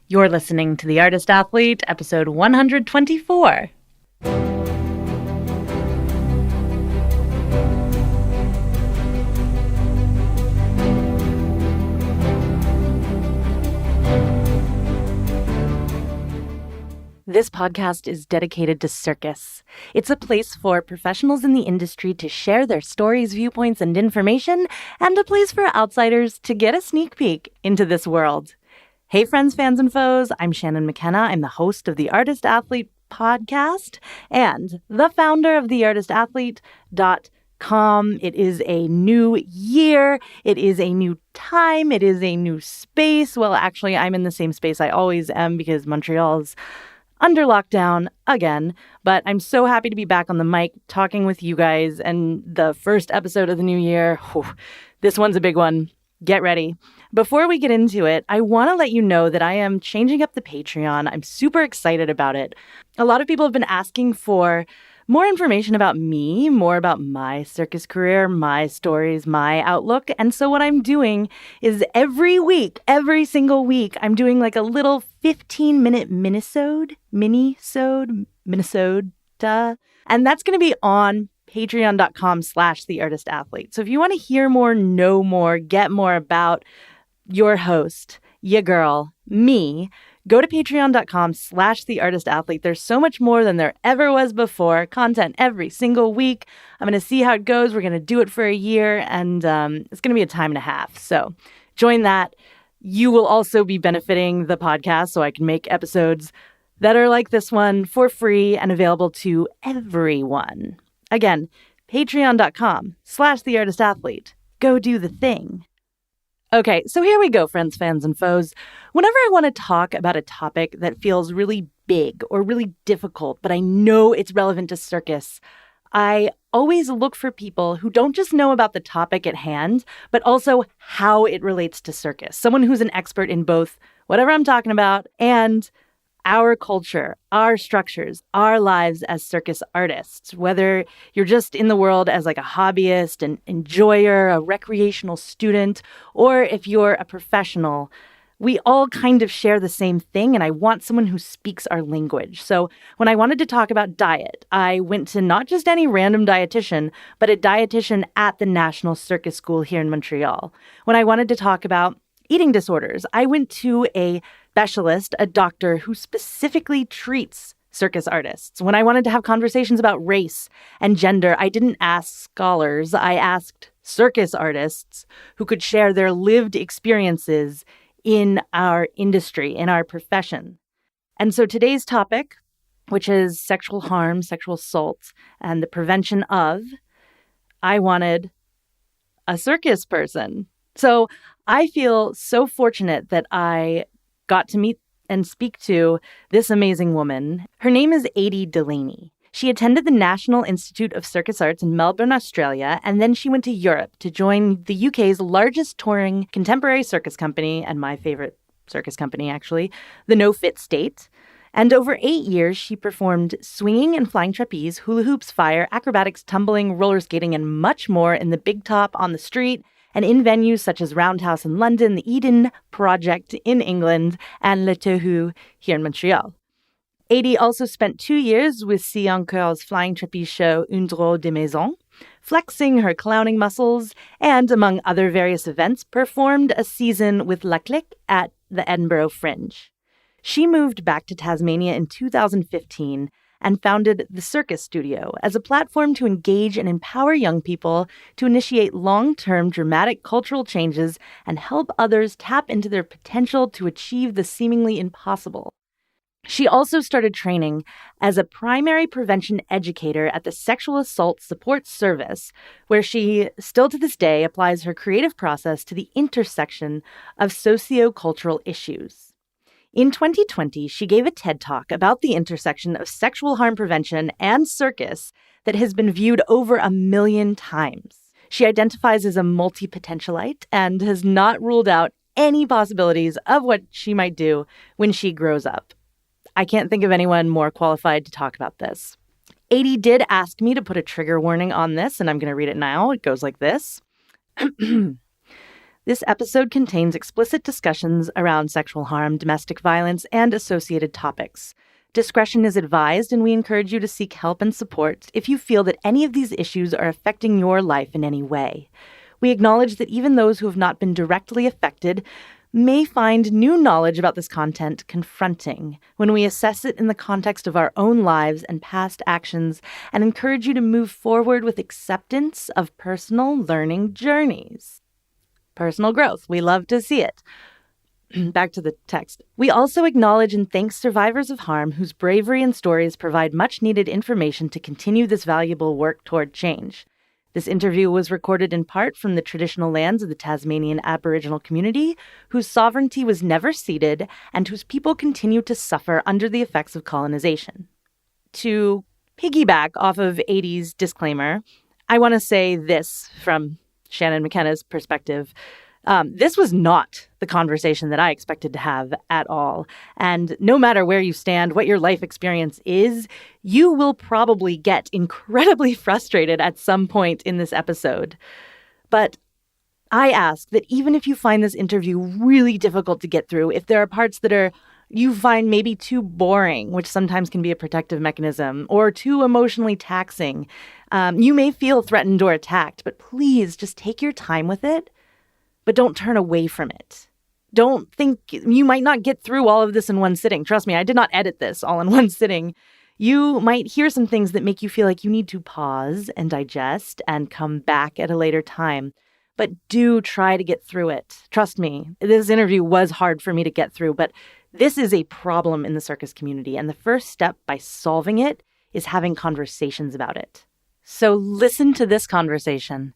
You're listening to The Artist Athlete, episode 124. This podcast is dedicated to Circus. It's a place for professionals in the industry to share their stories, viewpoints, and information, and a place for outsiders to get a sneak peek into this world. Hey friends, fans, and foes, I'm Shannon McKenna. I'm the host of the Artist Athlete podcast and the founder of theartistathlete.com. It is a new year. It is a new time. It is a new space. Well, actually, I'm in the same space I always am because Montreal's under lockdown again. But I'm so happy to be back on the mic talking with you guys. And the first episode of the new year, this one's a big one. Get ready. Before we get into it, I want to let you know that I am changing up the Patreon. I'm super excited about it. A lot of people have been asking for more information about me, more about my circus career, my stories, my outlook. And so what I'm doing is every week, every single week, I'm doing like a little 15-minute minisode. And that's going to be on patreon.com/theartistathlete. So if you want to hear more, know more, get more about your host, ya girl, me, go to patreon.com/theartistathlete. There's so much more than there ever was before. Content every single week. I'm going to see how it goes. We're going to do it for a year, and it's going to be a time and a half. So join that. You will also be benefiting the podcast, so I can make episodes that are like this one for free and available to everyone. Again, patreon.com/theartistathlete. Go do the thing. Okay, so here we go, friends, fans, and foes. Whenever I want to talk about a topic that feels really big or really difficult, but I know it's relevant to circus, I always look for people who don't just know about the topic at hand, but also how it relates to circus. Someone who's an expert in both whatever I'm talking about and our culture, our structures, our lives as circus artists, whether you're just in the world as like a hobbyist, an enjoyer, a recreational student, or if you're a professional, we all kind of share the same thing, and I want someone who speaks our language. So when I wanted to talk about diet, I went to not just any random dietitian, but a dietitian at the National Circus School here in Montreal. When I wanted to talk about eating disorders, I went to a specialist, a doctor who specifically treats circus artists. When I wanted to have conversations about race and gender, I didn't ask scholars. I asked circus artists who could share their lived experiences in our industry, in our profession. And so today's topic, which is sexual harm, sexual assault, and the prevention of, I wanted a circus person. So I feel so fortunate that I got to meet and speak to this amazing woman. Her name is Adie Delaney. She attended the National Institute of Circus Arts in Melbourne, Australia, and then she went to Europe to join the UK's largest touring contemporary circus company, and my favorite circus company, actually, the No Fit State. And over 8 years, she performed swinging and flying trapeze, hula hoops, fire, acrobatics, tumbling, roller skating, and much more in the Big Top on the street, and in venues such as Roundhouse in London, the Eden Project in England, and Le Tohu here in Montreal. Adie also spent 2 years with Si Encore's flying trapeze show Un Drôle de Maison, flexing her clowning muscles, and, among other various events, performed a season with La Clique at the Edinburgh Fringe. She moved back to Tasmania in 2015 and founded the Circus Studio as a platform to engage and empower young people to initiate long-term dramatic cultural changes and help others tap into their potential to achieve the seemingly impossible. She also started training as a primary prevention educator at the Sexual Assault Support Service, where she, still to this day, applies her creative process to the intersection of socio-cultural issues. In 2020, she gave a TED Talk about the intersection of sexual harm prevention and circus that has been viewed over 1 million times. She identifies as a multi-potentialite and has not ruled out any possibilities of what she might do when she grows up. I can't think of anyone more qualified to talk about this. Adie did ask me to put a trigger warning on this, and I'm going to read it now. It goes like this. This episode contains explicit discussions around sexual harm, domestic violence, and associated topics. Discretion is advised, and we encourage you to seek help and support if you feel that any of these issues are affecting your life in any way. We acknowledge that even those who have not been directly affected may find new knowledge about this content confronting when we assess it in the context of our own lives and past actions, and encourage you to move forward with acceptance of personal learning journeys. Personal growth. We love to see it. Back to the text. We also acknowledge and thank survivors of harm whose bravery and stories provide much-needed information to continue this valuable work toward change. This interview was recorded in part from the traditional lands of the Tasmanian Aboriginal community, whose sovereignty was never ceded and whose people continue to suffer under the effects of colonization. To piggyback off of Adie's disclaimer, I want to say this from Shannon McKenna's perspective. This was not the conversation that I expected to have at all. And no matter where you stand, what your life experience is, you will probably get incredibly frustrated at some point in this episode. But I ask that even if you find this interview really difficult to get through, if there are parts that you find maybe too boring, which sometimes can be a protective mechanism, or too emotionally taxing, you may feel threatened or attacked, but please just take your time with it. But don't turn away from it. Don't think you might not get through all of this in one sitting. Trust me, I did not edit this all in one sitting. You might hear some things that make you feel like you need to pause and digest and come back at a later time. But do try to get through it. Trust me, this interview was hard for me to get through, but this is a problem in the circus community. And the first step by solving it is having conversations about it. So listen to this conversation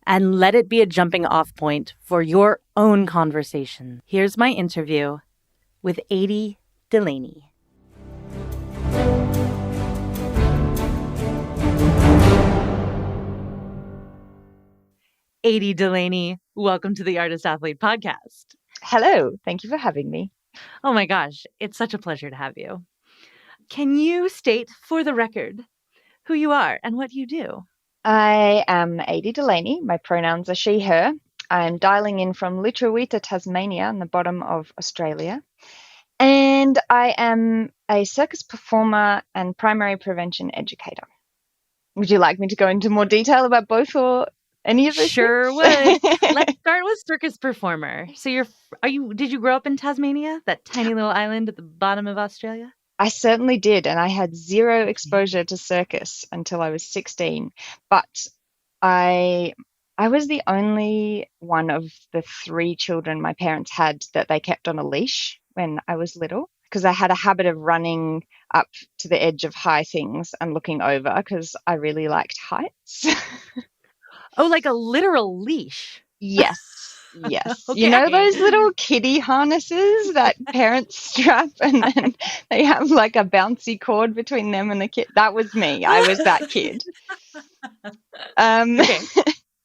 and let it be a jumping off point for your own conversation. Here's my interview with Adie Delaney. Adie Delaney, welcome to the Artist Athlete Podcast. Hello, thank you for having me. Oh my gosh, it's such a pleasure to have you. Can you state for the record who you are and what you do? I am Adie Delaney. My pronouns are she, her. I'm dialing in from Lutruwita, Tasmania, on the bottom of Australia. And I am a circus performer and primary prevention educator. Would you like me to go into more detail about both or any of those Sure things? would. Let's start with circus performer. So did you grow up in Tasmania, that tiny little island at the bottom of Australia? I certainly did, and I had zero exposure to circus until I was 16. But I was the only one of the 3 children my parents had that they kept on a leash when I was little, because I had a habit of running up to the edge of high things and looking over because I really liked heights. Oh, like a literal leash? Yes. Yes. Okay. You know those little kiddie harnesses that parents strap and then they have like a bouncy cord between them and the kid? That was me. I was that kid. Okay.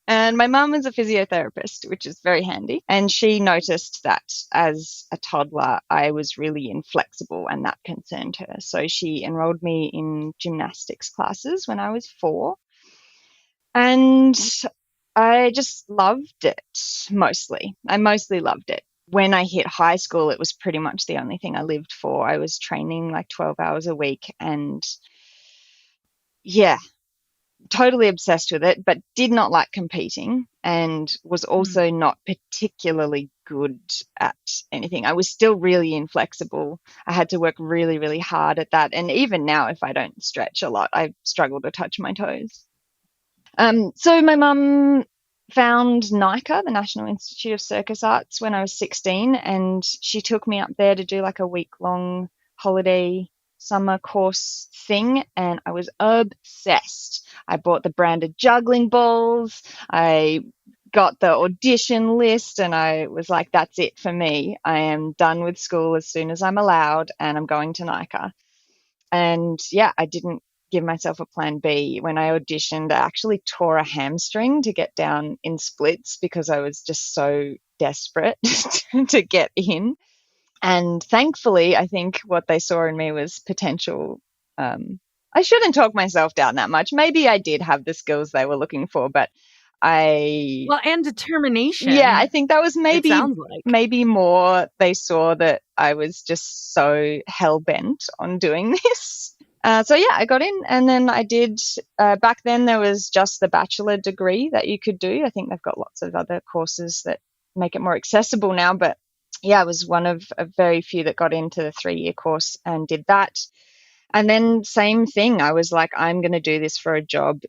And my mum is a physiotherapist, which is very handy. And she noticed that as a toddler, I was really inflexible and that concerned her. So she enrolled me in gymnastics classes when I was 4. And I just loved it, mostly. I mostly loved it. When I hit high school, it was pretty much the only thing I lived for. I was training like 12 hours a week and, yeah, totally obsessed with it, but did not like competing and was also not particularly good at anything. I was still really inflexible. I had to work really, really hard at that. And even now, if I don't stretch a lot, I struggle to touch my toes. So my mum found NICA, the National Institute of Circus Arts, when I was 16, and she took me up there to do like a week-long holiday summer course thing, and I was obsessed. I bought the branded juggling balls, I got the audition list, and I was like, that's it for me. I am done with school as soon as I'm allowed, and I'm going to NICA. And yeah, I didn't give myself a plan B. When I auditioned, I actually tore a hamstring to get down in splits because I was just so desperate to get in. And thankfully, I think what they saw in me was potential. I shouldn't talk myself down that much. Maybe I did have the skills they were looking for, but and determination. Yeah, I think that was it sounds like. maybe more they saw that I was just so hell-bent on doing this. So yeah, I got in, and then I did, back then there was just the bachelor degree that you could do. I think they've got lots of other courses that make it more accessible now, but yeah, I was one of a very few that got into the 3-year course and did that. And then same thing, I was like, I'm going to do this for a job,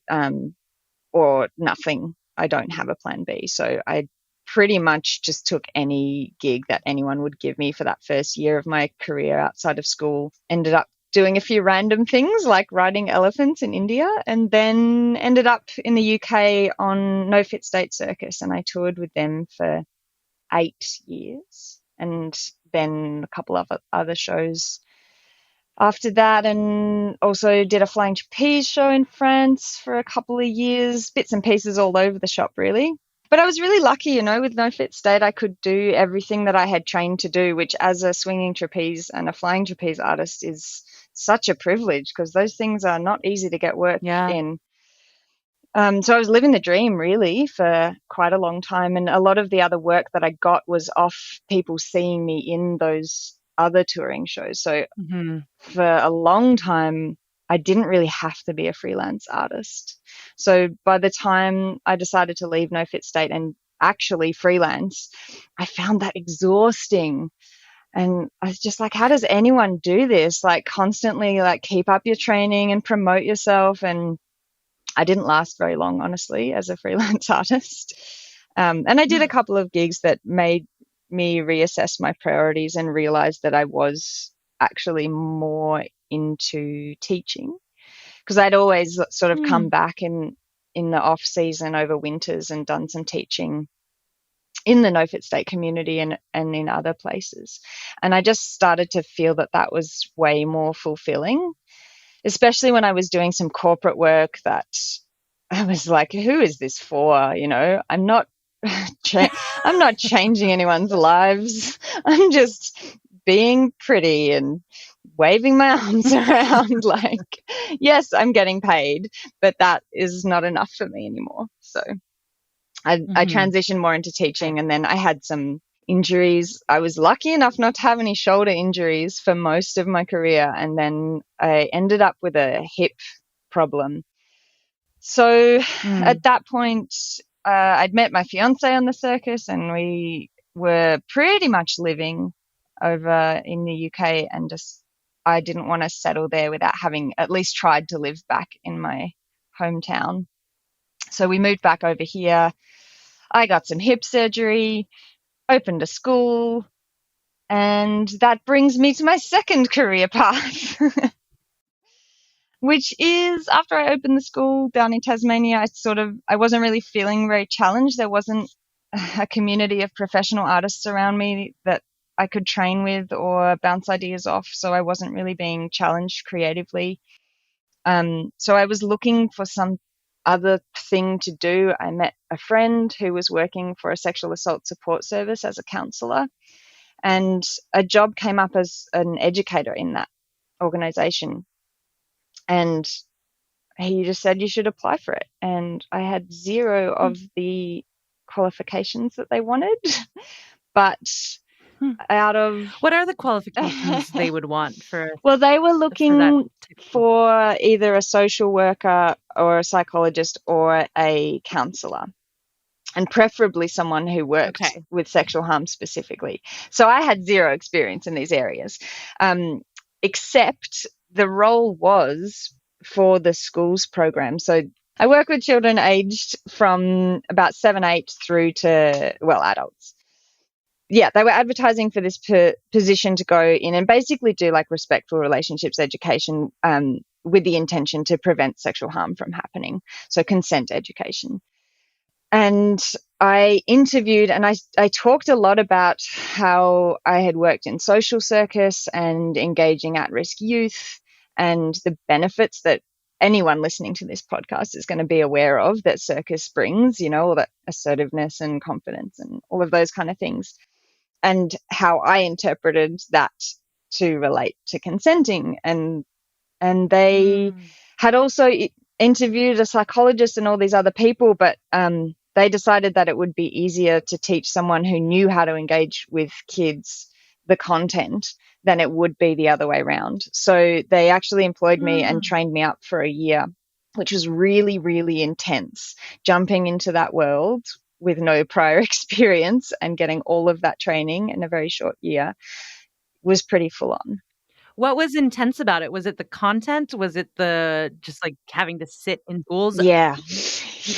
or nothing. I don't have a plan B. So I pretty much just took any gig that anyone would give me for that first year of my career outside of school. Ended up doing a few random things like riding elephants in India, and then ended up in the UK on No Fit State Circus, and I toured with them for 8 years, and then a couple of other shows after that, and also did a flying trapeze show in France for a couple of years, bits and pieces all over the shop, really. But I was really lucky, with No Fit State, I could do everything that I had trained to do, which as a swinging trapeze and a flying trapeze artist is such a privilege, because those things are not easy to get work in. So I was living the dream, really, for quite a long time. And a lot of the other work that I got was off people seeing me in those other touring shows. So for a long time, I didn't really have to be a freelance artist. So by the time I decided to leave No Fit State and actually freelance, I found that exhausting. And I was just like, how does anyone do this? Like constantly keep up your training and promote yourself. And I didn't last very long, honestly, as a freelance artist. And I did a couple of gigs that made me reassess my priorities and realize that I was actually more into teaching, because I'd always sort of come back in the off season over winters and done some teaching in the No Fit State community and in other places. And I just started to feel that that was way more fulfilling, especially when I was doing some corporate work that I was like, who is this for? I'm not I'm not changing anyone's lives. I'm just being pretty and waving my arms around like, yes, I'm getting paid, but that is not enough for me anymore. So I transitioned more into teaching, and then I had some injuries. I was lucky enough not to have any shoulder injuries for most of my career, and then I ended up with a hip problem. So at that point, I'd met my fiance on the circus, and we were pretty much living over in the UK, and just I didn't want to settle there without having at least tried to live back in my hometown. So we moved back over here. I got some hip surgery, opened a school, and that brings me to my second career path, which is after I opened the school down in Tasmania, I wasn't really feeling very challenged. There wasn't a community of professional artists around me that I could train with or bounce ideas off, so I wasn't really being challenged creatively. So I was looking for some other thing to do. I met a friend who was working for a sexual assault support service as a counsellor, and a job came up as an educator in that organisation. And he just said, you should apply for it. And I had zero of the qualifications that they wanted, but out of... What are the qualifications they would want for? Well, they were looking for either a social worker or a psychologist or a counsellor, and preferably someone who worked with sexual harm specifically. So I had zero experience in these areas, except the role was for the schools program. So I work with children aged from about 7, 8 through to, adults. Yeah, they were advertising for this position to go in and basically do respectful relationships education with the intention to prevent sexual harm from happening. So consent education. And I interviewed, and I talked a lot about how I had worked in social circus and engaging at-risk youth, and the benefits that anyone listening to this podcast is going to be aware of that circus brings, all that assertiveness and confidence and all of those kind of things, and how I interpreted that to relate to consenting. And they had also interviewed a psychologist and all these other people, but they decided that it would be easier to teach someone who knew how to engage with kids the content than it would be the other way around. So they actually employed me and trained me up for a year, which was really, really intense. Jumping into that world with no prior experience and getting all of that training in a very short year was pretty full on. What was intense about it? Was it the content? Was it the just like having to sit in schools? Yeah.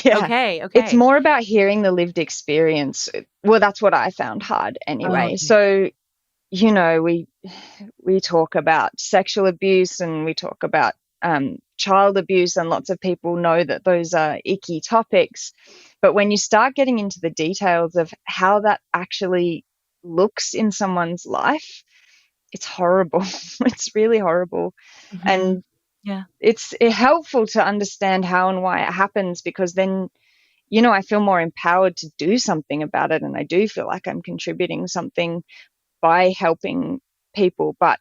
Yeah. Okay. It's more about hearing the lived experience. Well, that's what I found hard anyway. Okay. So, you know, we talk about sexual abuse and we talk about child abuse, and lots of people know that those are icky topics. But when you start getting into the details of how that actually looks in someone's life, it's horrible. It's really horrible. Mm-hmm. And yeah, it's helpful to understand how and why it happens, because then, you know, I feel more empowered to do something about it. And I do feel like I'm contributing something by helping people. But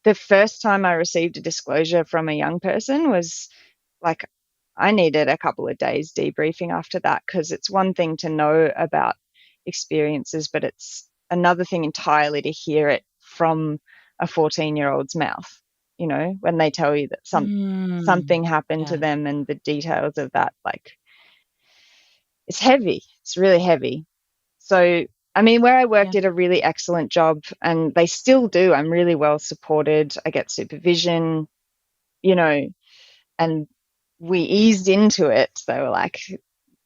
the first time I received a disclosure from a young person was like, I needed a couple of days debriefing after that, because it's one thing to know about experiences, but it's another thing entirely to hear it from a 14-year-old's mouth, you know, when they tell you that something happened to them, and the details of that, like, it's heavy. It's really heavy. So, I mean, where I work did a really excellent job, and they still do. I'm really well supported. I get supervision, you know, and we eased into it. They were like,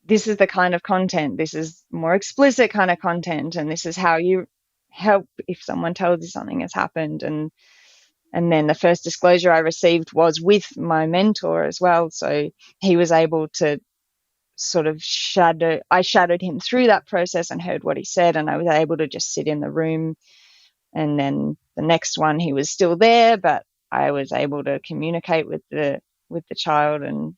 this is the kind of content, this is more explicit kind of content, and this is how you help if someone tells you something has happened. And then the first disclosure I received was with my mentor as well. So he was able to sort of I shadowed him through that process and heard what he said, and I was able to just sit in the room. And then the next one, he was still there, but I was able to communicate with the child and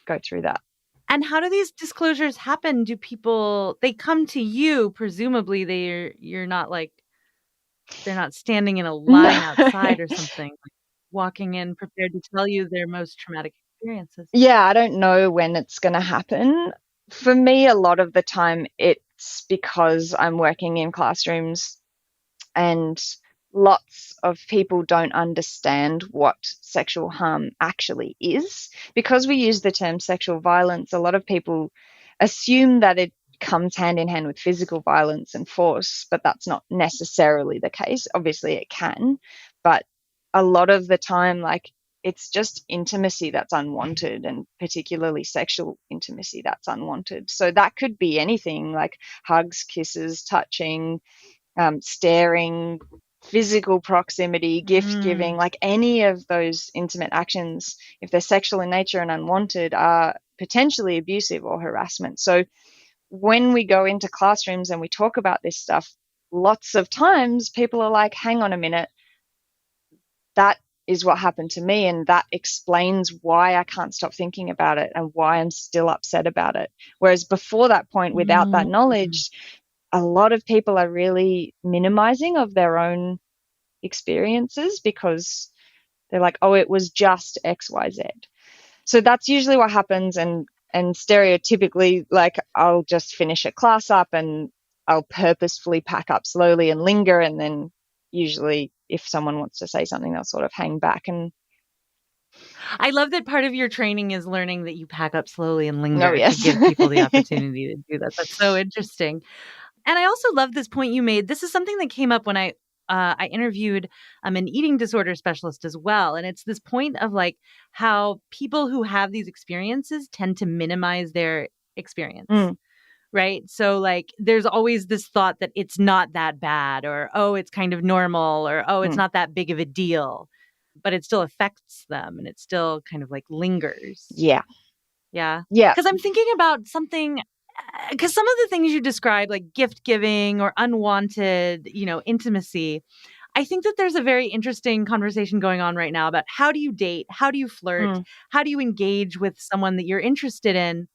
go through that. And how do these disclosures happen? Do people, they come to you, presumably you're not like, they're not standing in a line outside or something, like walking in prepared to tell you their most traumatic experiences. Yeah, I don't know when it's going to happen. For me, a lot of the time, it's because I'm working in classrooms and lots of people don't understand what sexual harm actually is. Because we use the term sexual violence, a lot of people assume that it comes hand in hand with physical violence and force, but that's not necessarily the case. Obviously, it can, but a lot of the time, like, it's just intimacy that's unwanted, and particularly sexual intimacy that's unwanted. So that could be anything, like hugs, kisses, touching, staring, physical proximity, gift giving, like any of those intimate actions, if they're sexual in nature and unwanted, are potentially abusive or harassment. So when we go into classrooms and we talk about this stuff, lots of times people are like, hang on a minute, that is what happened to me, and that explains why I can't stop thinking about it and why I'm still upset about it. Whereas before that point, without that knowledge, a lot of people are really minimizing of their own experiences because they're like, oh, it was just XYZ. So that's usually what happens. And stereotypically, like, I'll just finish a class up and I'll purposefully pack up slowly and linger. And then usually if someone wants to say something, they'll sort of hang back. And I love that part of your training is learning that you pack up slowly and linger to give people the opportunity to do that. That's so interesting. And I also love this point you made. This is something that came up when I interviewed an eating disorder specialist as well. And it's this point of like how people who have these experiences tend to minimize their experience. Right. So like there's always this thought that it's not that bad, or, oh, it's kind of normal, or, oh, it's not that big of a deal, but it still affects them and it still kind of like lingers. Yeah. Because I'm thinking about something, because some of the things you described, like gift giving or unwanted, intimacy, I think that there's a very interesting conversation going on right now about how do you date? How do you flirt? How do you engage with someone that you're interested in?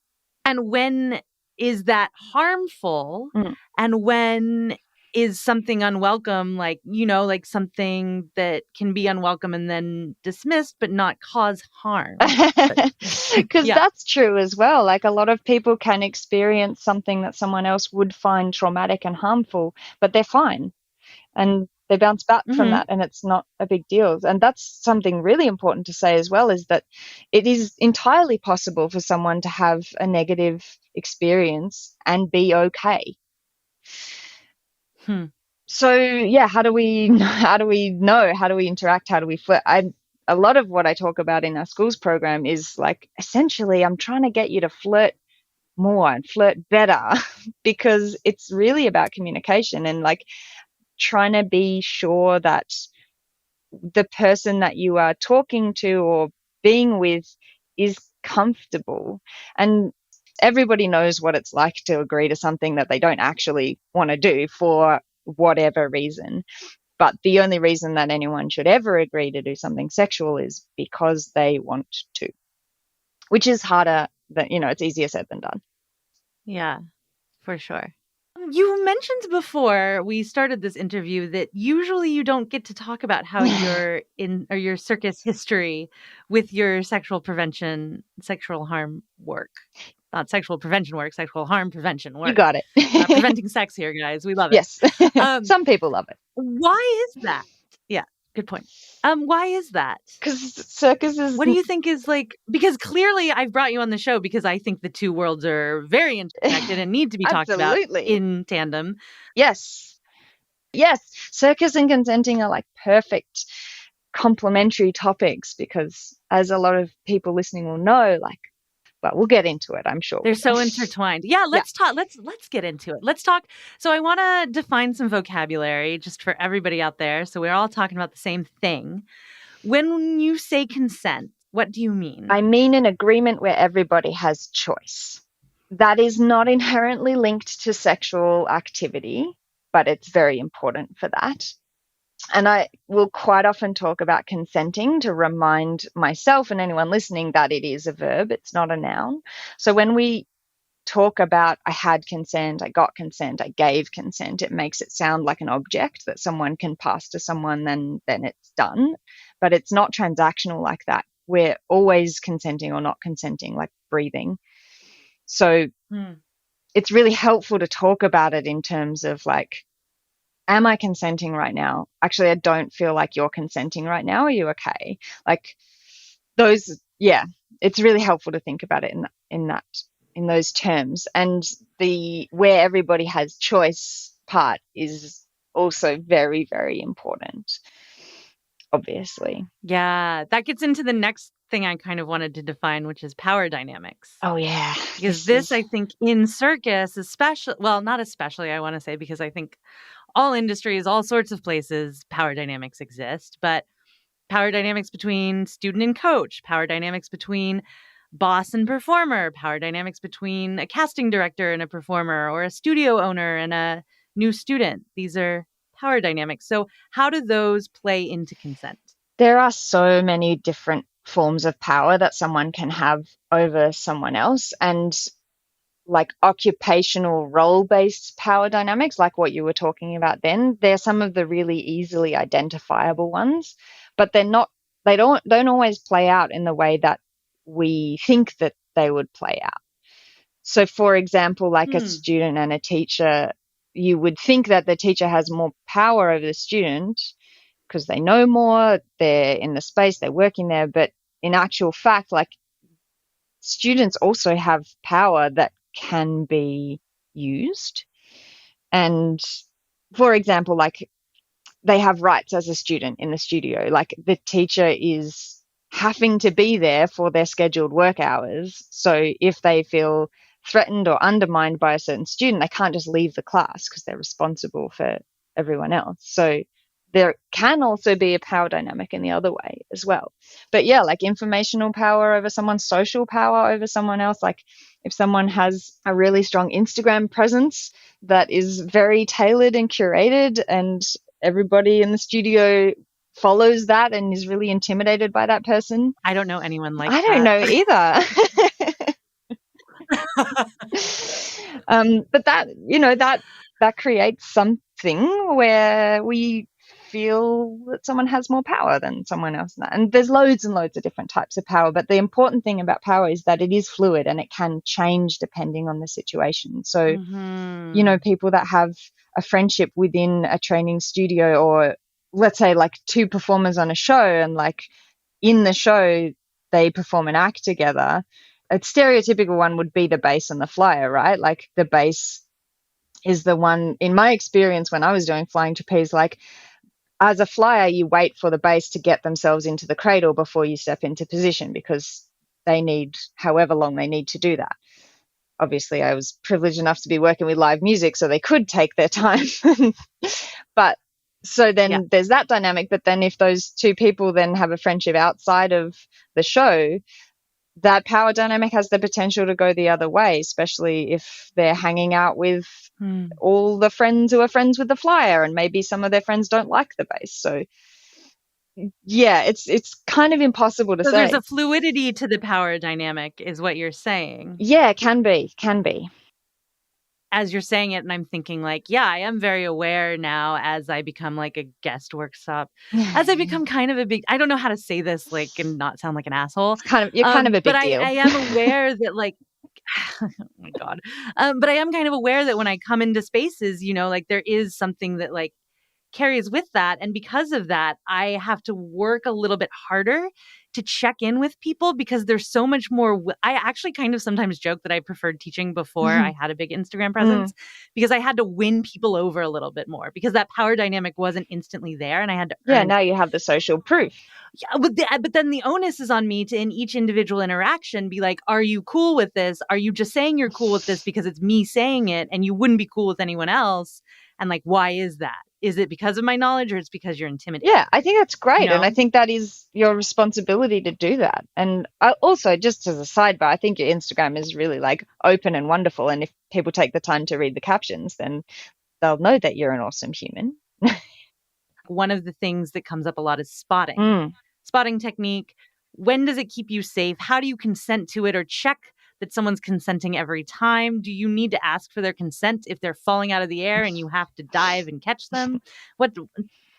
And when is that harmful? And when is something unwelcome, like, like something that can be unwelcome and then dismissed, but not cause harm. Because that's true as well. Like, a lot of people can experience something that someone else would find traumatic and harmful, but they're fine. And they bounce back from that, and it's not a big deal. And that's something really important to say as well, is that it is entirely possible for someone to have a negative experience and be okay. So yeah, how do we know? How do we interact? How do we flirt? A lot of what I talk about in our schools program is like, essentially, I'm trying to get you to flirt more and flirt better, because it's really about communication and like trying to be sure that the person that you are talking to or being with is comfortable. And everybody knows what it's like to agree to something that they don't actually want to do for whatever reason. But the only reason that anyone should ever agree to do something sexual is because they want to, which is harder than, it's easier said than done. Yeah, for sure. You mentioned before we started this interview that usually you don't get to talk about how you're in, or your circus history with your sexual harm work. Not sexual prevention work, sexual harm prevention work. You got it. Preventing sex here, guys. We love it. Yes. Some people love it. Why is that? Yeah, good point. Why is that? Because circus is... What do you think is like... Because clearly I've brought you on the show because I think the two worlds are very interconnected and need to be talked about in tandem. Yes. Circus and consenting are like perfect complementary topics, because as a lot of people listening will know, like, but we'll get into it, I'm sure. They're so intertwined. Yeah, let's talk. Let's get into it. Let's talk. So I want to define some vocabulary just for everybody out there, so we're all talking about the same thing. When you say consent, what do you mean? I mean an agreement where everybody has choice. That is not inherently linked to sexual activity, but it's very important for that. And I will quite often talk about consenting to remind myself and anyone listening that it is a verb, it's not a noun. So when we talk about I had consent, I got consent, I gave consent, it makes it sound like an object that someone can pass to someone, then it's done. But it's not transactional like that. We're always consenting or not consenting, like breathing. So it's really helpful to talk about it in terms of like, am I consenting right now? Actually, I don't feel like you're consenting right now. Are you okay? Like those, it's really helpful to think about it in those terms. And the where everybody has choice part is also very, very important, obviously. Yeah, that gets into the next thing I kind of wanted to define, which is power dynamics. Oh, yeah. Because this I think in circus, especially, well, not especially, I want to say, because I think all industries, all sorts of places, power dynamics exist, but power dynamics between student and coach, power dynamics between boss and performer, power dynamics between a casting director and a performer, or a studio owner and a new student. These are power dynamics. So how do those play into consent? There are so many different forms of power that someone can have over someone else, and like occupational role-based power dynamics, like what you were talking about then, they're some of the really easily identifiable ones, but they don't always play out in the way that we think that they would play out. So for example, like a student and a teacher, you would think that the teacher has more power over the student because they know more, they're in the space, they're working there, but in actual fact, like, students also have power that can be used. And for example, like, they have rights as a student in the studio. Like, the teacher is having to be there for their scheduled work hours. So if they feel threatened or undermined by a certain student, they can't just leave the class because they're responsible for everyone else. So there can also be a power dynamic in the other way as well. But yeah, like informational power over someone, social power over someone else. Like, if someone has a really strong Instagram presence that is very tailored and curated, and everybody in the studio follows that and is really intimidated by that person. I don't know anyone like that. I don't know either. But that, that creates something where we feel that someone has more power than someone else. And there's loads and loads of different types of power, but the important thing about power is that it is fluid and it can change depending on the situation. So, you know, people that have a friendship within a training studio, or let's say like two performers on a show, and like in the show they perform an act together. A stereotypical one would be the bass and the flyer, right? Like the bass is the one, in my experience when I was doing flying trapeze, like as a flyer, you wait for the bass to get themselves into the cradle before you step into position, because they need however long they need to do that. Obviously, I was privileged enough to be working with live music, so they could take their time. But so then there's that dynamic. But then if those two people then have a friendship outside of the show, that power dynamic has the potential to go the other way, especially if they're hanging out with all the friends who are friends with the flyer, and maybe some of their friends don't like the bass. So yeah, it's kind of impossible to say. So there's a fluidity to the power dynamic is what you're saying. Yeah, can be. As you're saying it, and I'm thinking like, yeah, I am very aware now as I become like a guest workshop, as I become kind of a big, I don't know how to say this like and not sound like an asshole. You're kind of a big deal. I am aware that like, oh my God. But I am kind of aware that when I come into spaces, you know, like there is something that like carries with that. And because of that, I have to work a little bit harder to check in with people, because there's so much more. I actually kind of sometimes joke that I preferred teaching before I had a big Instagram presence, because I had to win people over a little bit more, because that power dynamic wasn't instantly there and I had to earn. Yeah, now you have the social proof. Yeah, but then the onus is on me to, in each individual interaction, be like, are you cool with this? Are you just saying you're cool with this because it's me saying it and you wouldn't be cool with anyone else? And like, why is that? Is it because of my knowledge, or it's because you're intimidated? Yeah, I think that's great. You know? And I think that is your responsibility to do that. And also, just as a sidebar, I think your Instagram is really like open and wonderful. And if people take the time to read the captions, then they'll know that you're an awesome human. One of the things that comes up a lot is spotting. Spotting technique. When does it keep you safe? How do you consent to it or check that someone's consenting every time? Do you need to ask for their consent if they're falling out of the air and you have to dive and catch them? What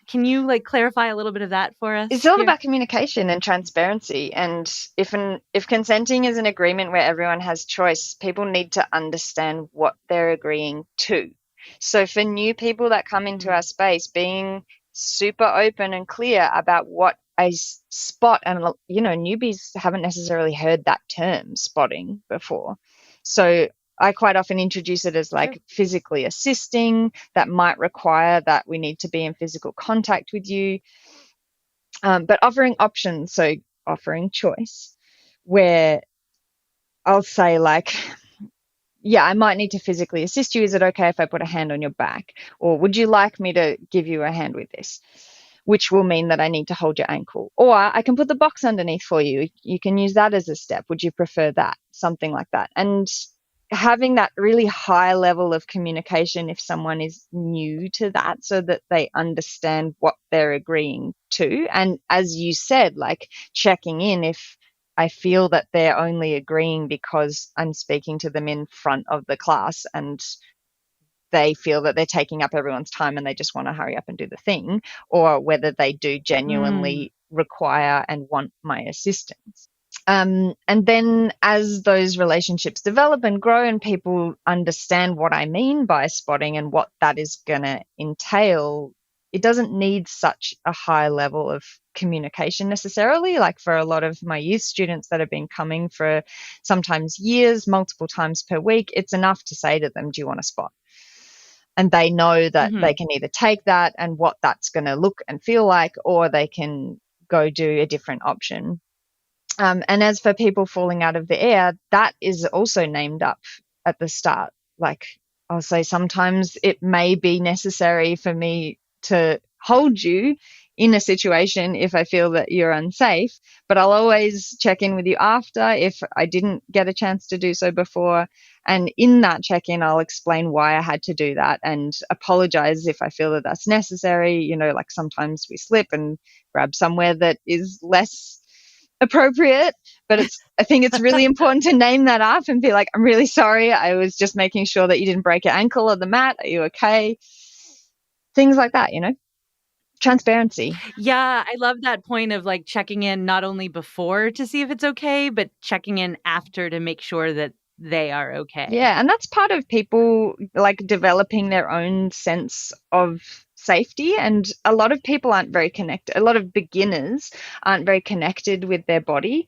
can you like clarify a little bit of that for us? It's all about communication and transparency. And if consenting is an agreement where everyone has choice, people need to understand what they're agreeing to. So for new people that come into our space, being super open and clear about what a spot, and you know, newbies haven't necessarily heard that term spotting before. So I quite often introduce it as like physically assisting. That might require that we need to be in physical contact with you, but offering options, so offering choice, where I'll say like, yeah, I might need to physically assist you. Is it okay if I put a hand on your back? Or would you like me to give you a hand with this? Which will mean that I need to hold your ankle. Or I can put the box underneath for you. You can use that as a step. Would you prefer that? Something like that. And having that really high level of communication if someone is new to that, so that they understand what they're agreeing to. And as you said, like checking in if I feel that they're only agreeing because I'm speaking to them in front of the class and they feel that they're taking up everyone's time and they just want to hurry up and do the thing, or whether they do genuinely require and want my assistance. And then as those relationships develop and grow and people understand what I mean by spotting and what that is going to entail, it doesn't need such a high level of communication necessarily. Like for a lot of my youth students that have been coming for sometimes years, multiple times per week, it's enough to say to them, do you want to spot? And they know that they can either take that and what that's going to look and feel like, or they can go do a different option. And as for people falling out of the air, that is also named up at the start. Like I'll say sometimes it may be necessary for me to hold you in a situation if I feel that you're unsafe, but I'll always check in with you after if I didn't get a chance to do so before. And in that check-in, I'll explain why I had to do that and apologize if I feel that that's necessary. You know, like sometimes we slip and grab somewhere that is less appropriate, But I think it's really important to name that up and be like, I'm really sorry. I was just making sure that you didn't break your ankle on the mat. Are you okay? Things like that, transparency. Yeah, I love that point of like checking in not only before to see if it's okay, but checking in after to make sure that they are okay. Yeah, and that's part of people like developing their own sense of safety. And a lot of people aren't very connected. A lot of beginners aren't very connected with their body.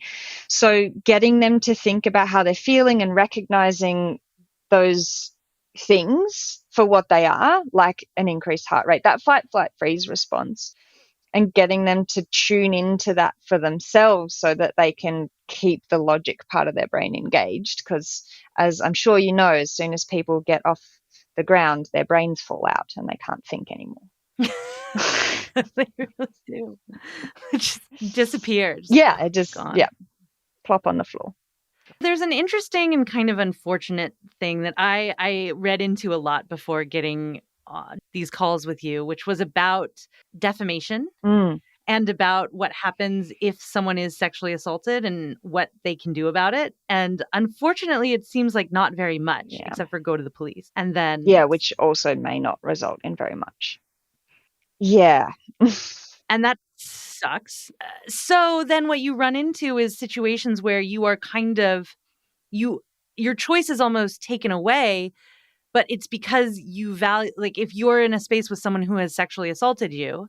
So getting them to think about how they're feeling and recognizing those things for what they are, like an increased heart rate, that fight, flight, freeze response, and getting them to tune into that for themselves so that they can keep the logic part of their brain engaged. Because as I'm sure you know, as soon as people get off the ground, their brains fall out and they can't think anymore. They really do. It just disappears. Yeah, it just, gone. yeah, plop on the floor. There's an interesting and kind of unfortunate thing that I read into a lot before getting these calls with you, which was about defamation and about what happens if someone is sexually assaulted and what they can do about it. And unfortunately, it seems like not very much, except for go to the police. And then... Yeah, which also may not result in very much. Yeah. And that sucks. So then what you run into is situations where you are kind of... your choice is almost taken away, but it's because you value, like if you're in a space with someone who has sexually assaulted you,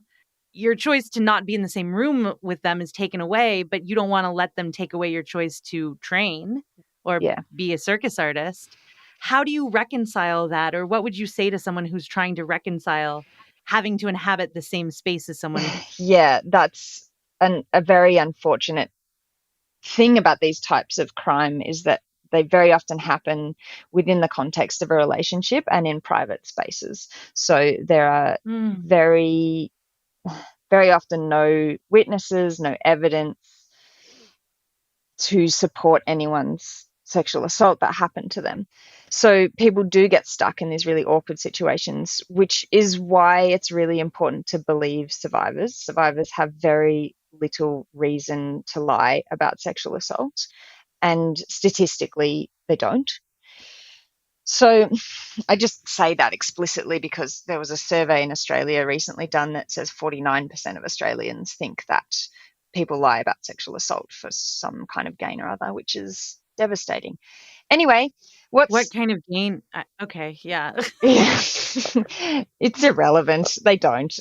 your choice to not be in the same room with them is taken away, but you don't want to let them take away your choice to train or be a circus artist. How do you reconcile that? Or what would you say to someone who's trying to reconcile having to inhabit the same space as someone? Yeah, that's a very unfortunate thing about these types of crime, is that they very often happen within the context of a relationship and in private spaces. So there are very, very often no witnesses, no evidence to support anyone's sexual assault that happened to them. So people do get stuck in these really awkward situations, which is why it's really important to believe survivors. Survivors have very little reason to lie about sexual assault, and statistically they don't. So I just say that explicitly because there was a survey in Australia recently done that says 49% of Australians think that people lie about sexual assault for some kind of gain or other, which is devastating. Anyway, what kind of gain? Okay, yeah. It's irrelevant. They don't.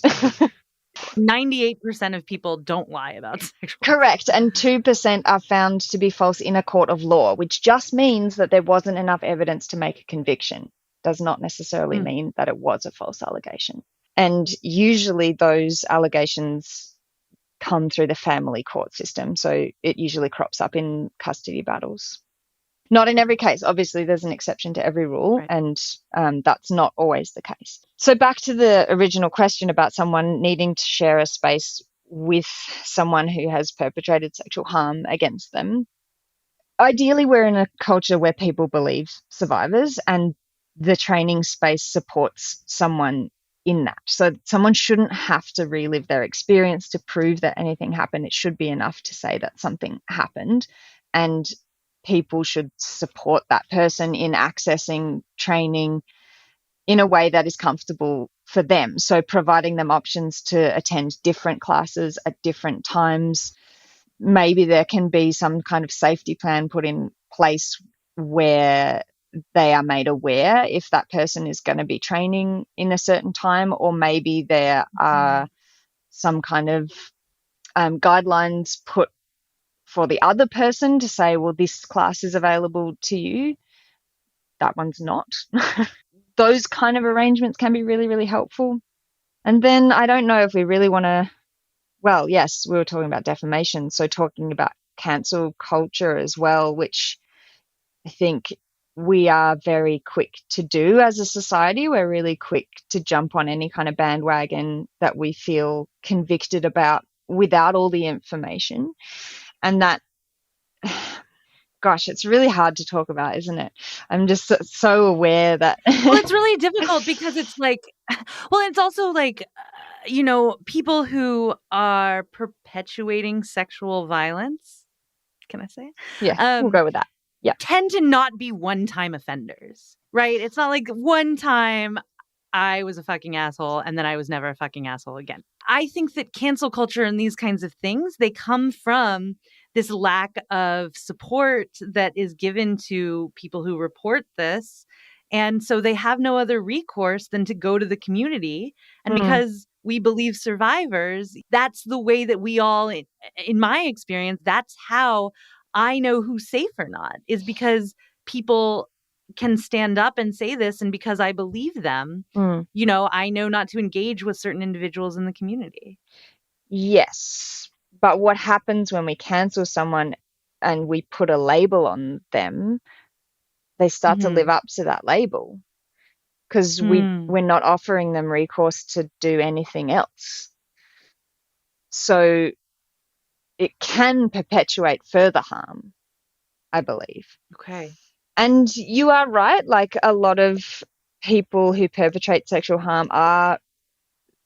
98% of people don't lie about sexual assault. Correct. And 2% are found to be false in a court of law, which just means that there wasn't enough evidence to make a conviction. Does not necessarily mean that it was a false allegation. And usually those allegations come through the family court system. So it usually crops up in custody battles. Not in every case. Obviously, there's an exception to every rule, right. And that's not always the case. So back to the original question about someone needing to share a space with someone who has perpetrated sexual harm against them. Ideally, we're in a culture where people believe survivors, and the training space supports someone in that. So someone shouldn't have to relive their experience to prove that anything happened. It should be enough to say that something happened, and people should support that person in accessing training in a way that is comfortable for them. So providing them options to attend different classes at different times. Maybe there can be some kind of safety plan put in place where they are made aware if that person is going to be training in a certain time, or maybe there are some kind of guidelines put for the other person to say, well, this class is available to you, that one's not. Those kind of arrangements can be really, really helpful. And then I don't know if we really want to, well, yes, we were talking about defamation, so talking about cancel culture as well, which I think we are very quick to do as a society. We're really quick to jump on any kind of bandwagon that we feel convicted about without all the information. And that, gosh, it's really hard to talk about, isn't it? I'm just so aware that... Well, it's really difficult because it's like, well, it's also like, people who are perpetuating sexual violence Can I say it? Yeah, we'll go with that. Yeah. Tend to not be one-time offenders, right? It's not like one time I was a fucking asshole and then I was never a fucking asshole again. I think that cancel culture and these kinds of things, they come from this lack of support that is given to people who report this. And so they have no other recourse than to go to the community. And because we believe survivors, that's the way that we all, in my experience, that's how I know who's safe or not, is because people can stand up and say this. And because I believe them, you know, I know not to engage with certain individuals in the community. Yes. But what happens when we cancel someone and we put a label on them, they start to live up to that label because we're not offering them recourse to do anything else. So it can perpetuate further harm, I believe. Okay. And you are right. Like, a lot of people who perpetrate sexual harm are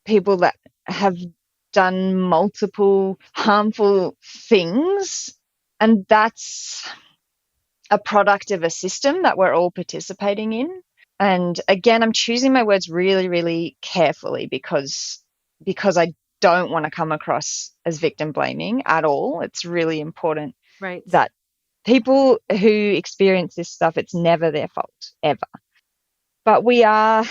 people that have done multiple harmful things. And that's a product of a system that we're all participating in. And again, I'm choosing my words really, really carefully because I don't want to come across as victim blaming at all. It's really important that people who experience this stuff, it's never their fault, ever. But we are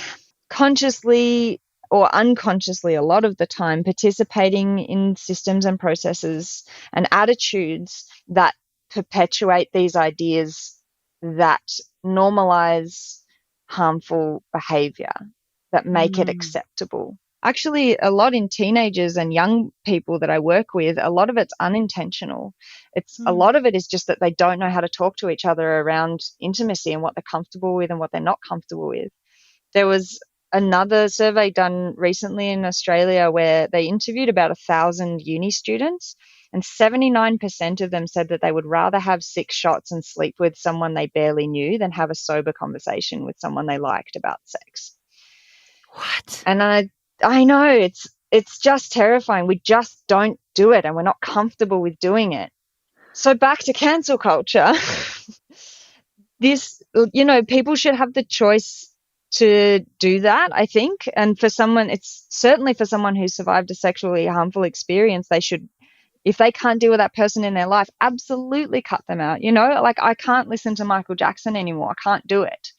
consciously or unconsciously, a lot of the time, participating in systems and processes and attitudes that perpetuate these ideas that normalize harmful behavior, that make it acceptable. Actually, a lot in teenagers and young people that I work with, a lot of it's unintentional. A lot of it is just that they don't know how to talk to each other around intimacy and what they're comfortable with and what they're not comfortable with. There was another survey done recently in Australia where they interviewed about 1,000 uni students, and 79% of them said that they would rather have 6 shots and sleep with someone they barely knew than have a sober conversation with someone they liked about sex. What? And I know it's just terrifying. We just don't do it, and we're not comfortable with doing it. So back to cancel culture. This, people should have the choice to do that, I think. And it's certainly for someone who survived a sexually harmful experience, they should, if they can't deal with that person in their life, absolutely cut them out. Like, I can't listen to Michael Jackson anymore. I can't do it.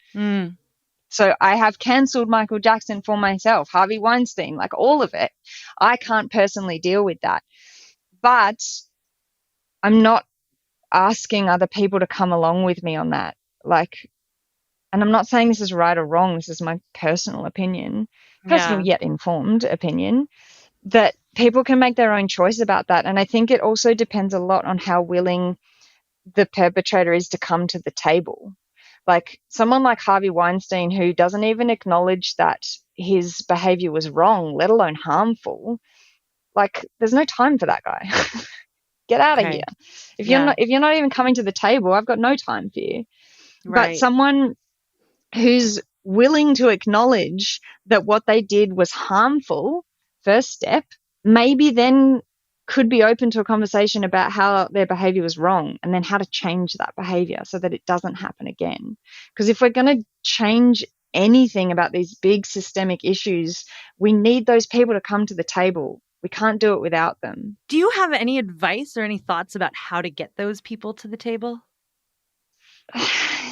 So I have cancelled Michael Jackson for myself, Harvey Weinstein, like all of it. I can't personally deal with that. But I'm not asking other people to come along with me on that. And I'm not saying this is right or wrong. This is my personal opinion, personal yet informed opinion, that people can make their own choice about that. And I think it also depends a lot on how willing the perpetrator is to come to the table. Like someone like Harvey Weinstein, who doesn't even acknowledge that his behavior was wrong, let alone harmful. Like, there's no time for that guy. Get out of here. If you're not even coming to the table, I've got no time for you. Right. But someone who's willing to acknowledge that what they did was harmful, first step, maybe then could be open to a conversation about how their behavior was wrong and then how to change that behavior so that it doesn't happen again. Because if we're going to change anything about these big systemic issues, we need those people to come to the table. We can't do it without them. Do you have any advice or any thoughts about how to get those people to the table?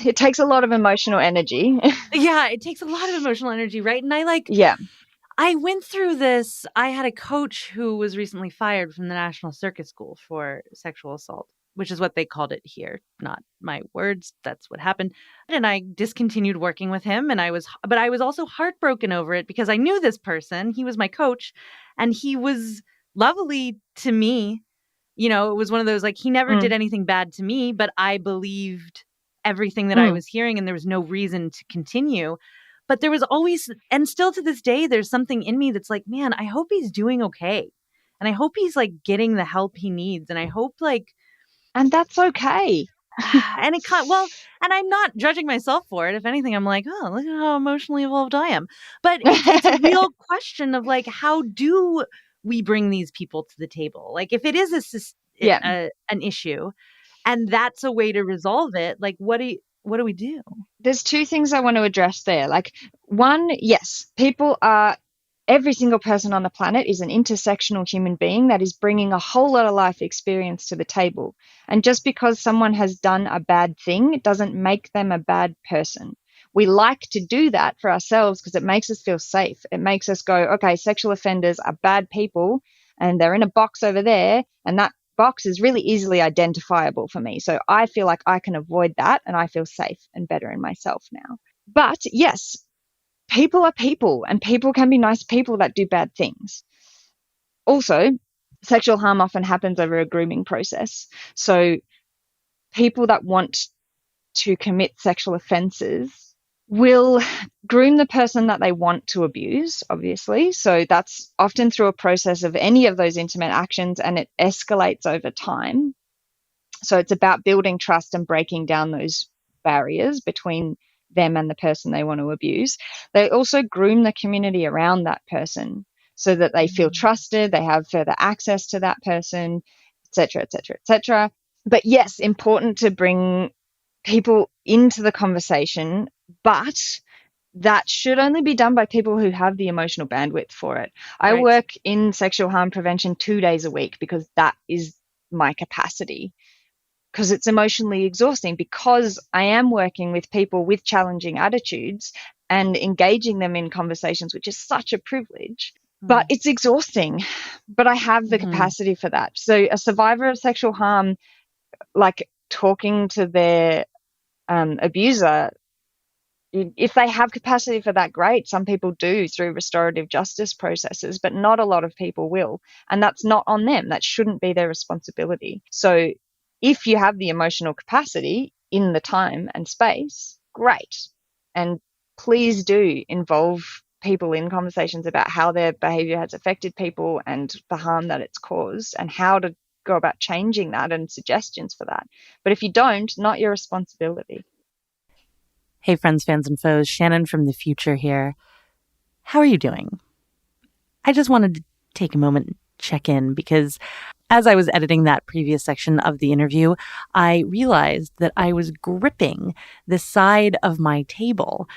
It takes a lot of emotional energy. Yeah, it takes a lot of emotional energy, right? And I went through this. I had a coach who was recently fired from the National Circus School for sexual assault, which is what they called it here. Not my words. That's what happened. And I discontinued working with him. But I was also heartbroken over it because I knew this person. He was my coach and he was lovely to me. It was one of those, like, he never did anything bad to me, but I believed everything that I was hearing and there was no reason to continue. But there was always, and still to this day, there's something in me that's like, man, I hope he's doing okay. And I hope he's like getting the help he needs. And I hope and that's okay. And and I'm not judging myself for it. If anything, I'm like, oh, look at how emotionally evolved I am. But it's a real question of like, how do we bring these people to the table? Like if it is an issue, and that's a way to resolve it. Like, what do we do? There's two things I want to address there. Like, one, yes, every single person on the planet is an intersectional human being that is bringing a whole lot of life experience to the table. And just because someone has done a bad thing, it doesn't make them a bad person. We like to do that for ourselves because it makes us feel safe. It makes us go, okay, sexual offenders are bad people and they're in a box over there, and that box is really easily identifiable for me. So I feel like I can avoid that and I feel safe and better in myself now. But yes, people are people, and people can be nice people that do bad things. Also, sexual harm often happens over a grooming process. So people that want to commit sexual offenses will groom the person that they want to abuse, obviously. So that's often through a process of any of those intimate actions, and it escalates over time. So it's about building trust and breaking down those barriers between them and the person they want to abuse. They also groom the community around that person so that they feel trusted, they have further access to that person, etc., etc., etc. But yes, important to bring people into the conversation, but that should only be done by people who have the emotional bandwidth for it. I work in sexual harm prevention 2 days a week because that is my capacity, because it's emotionally exhausting, because I am working with people with challenging attitudes and engaging them in conversations, which is such a privilege. But it's exhausting. But I have the capacity for that. So a survivor of sexual harm, like talking to their abuser, if they have capacity for that, great. Some people do through restorative justice processes, but not a lot of people will. And that's not on them. That shouldn't be their responsibility. So if you have the emotional capacity in the time and space, great. And please do involve people in conversations about how their behavior has affected people and the harm that it's caused and how to go about changing that and suggestions for that. But if you don't, not your responsibility. Hey, friends, fans, and foes. Shannon from the future here. How are you doing? I just wanted to take a moment and check in because as I was editing that previous section of the interview, I realized that I was gripping the side of my table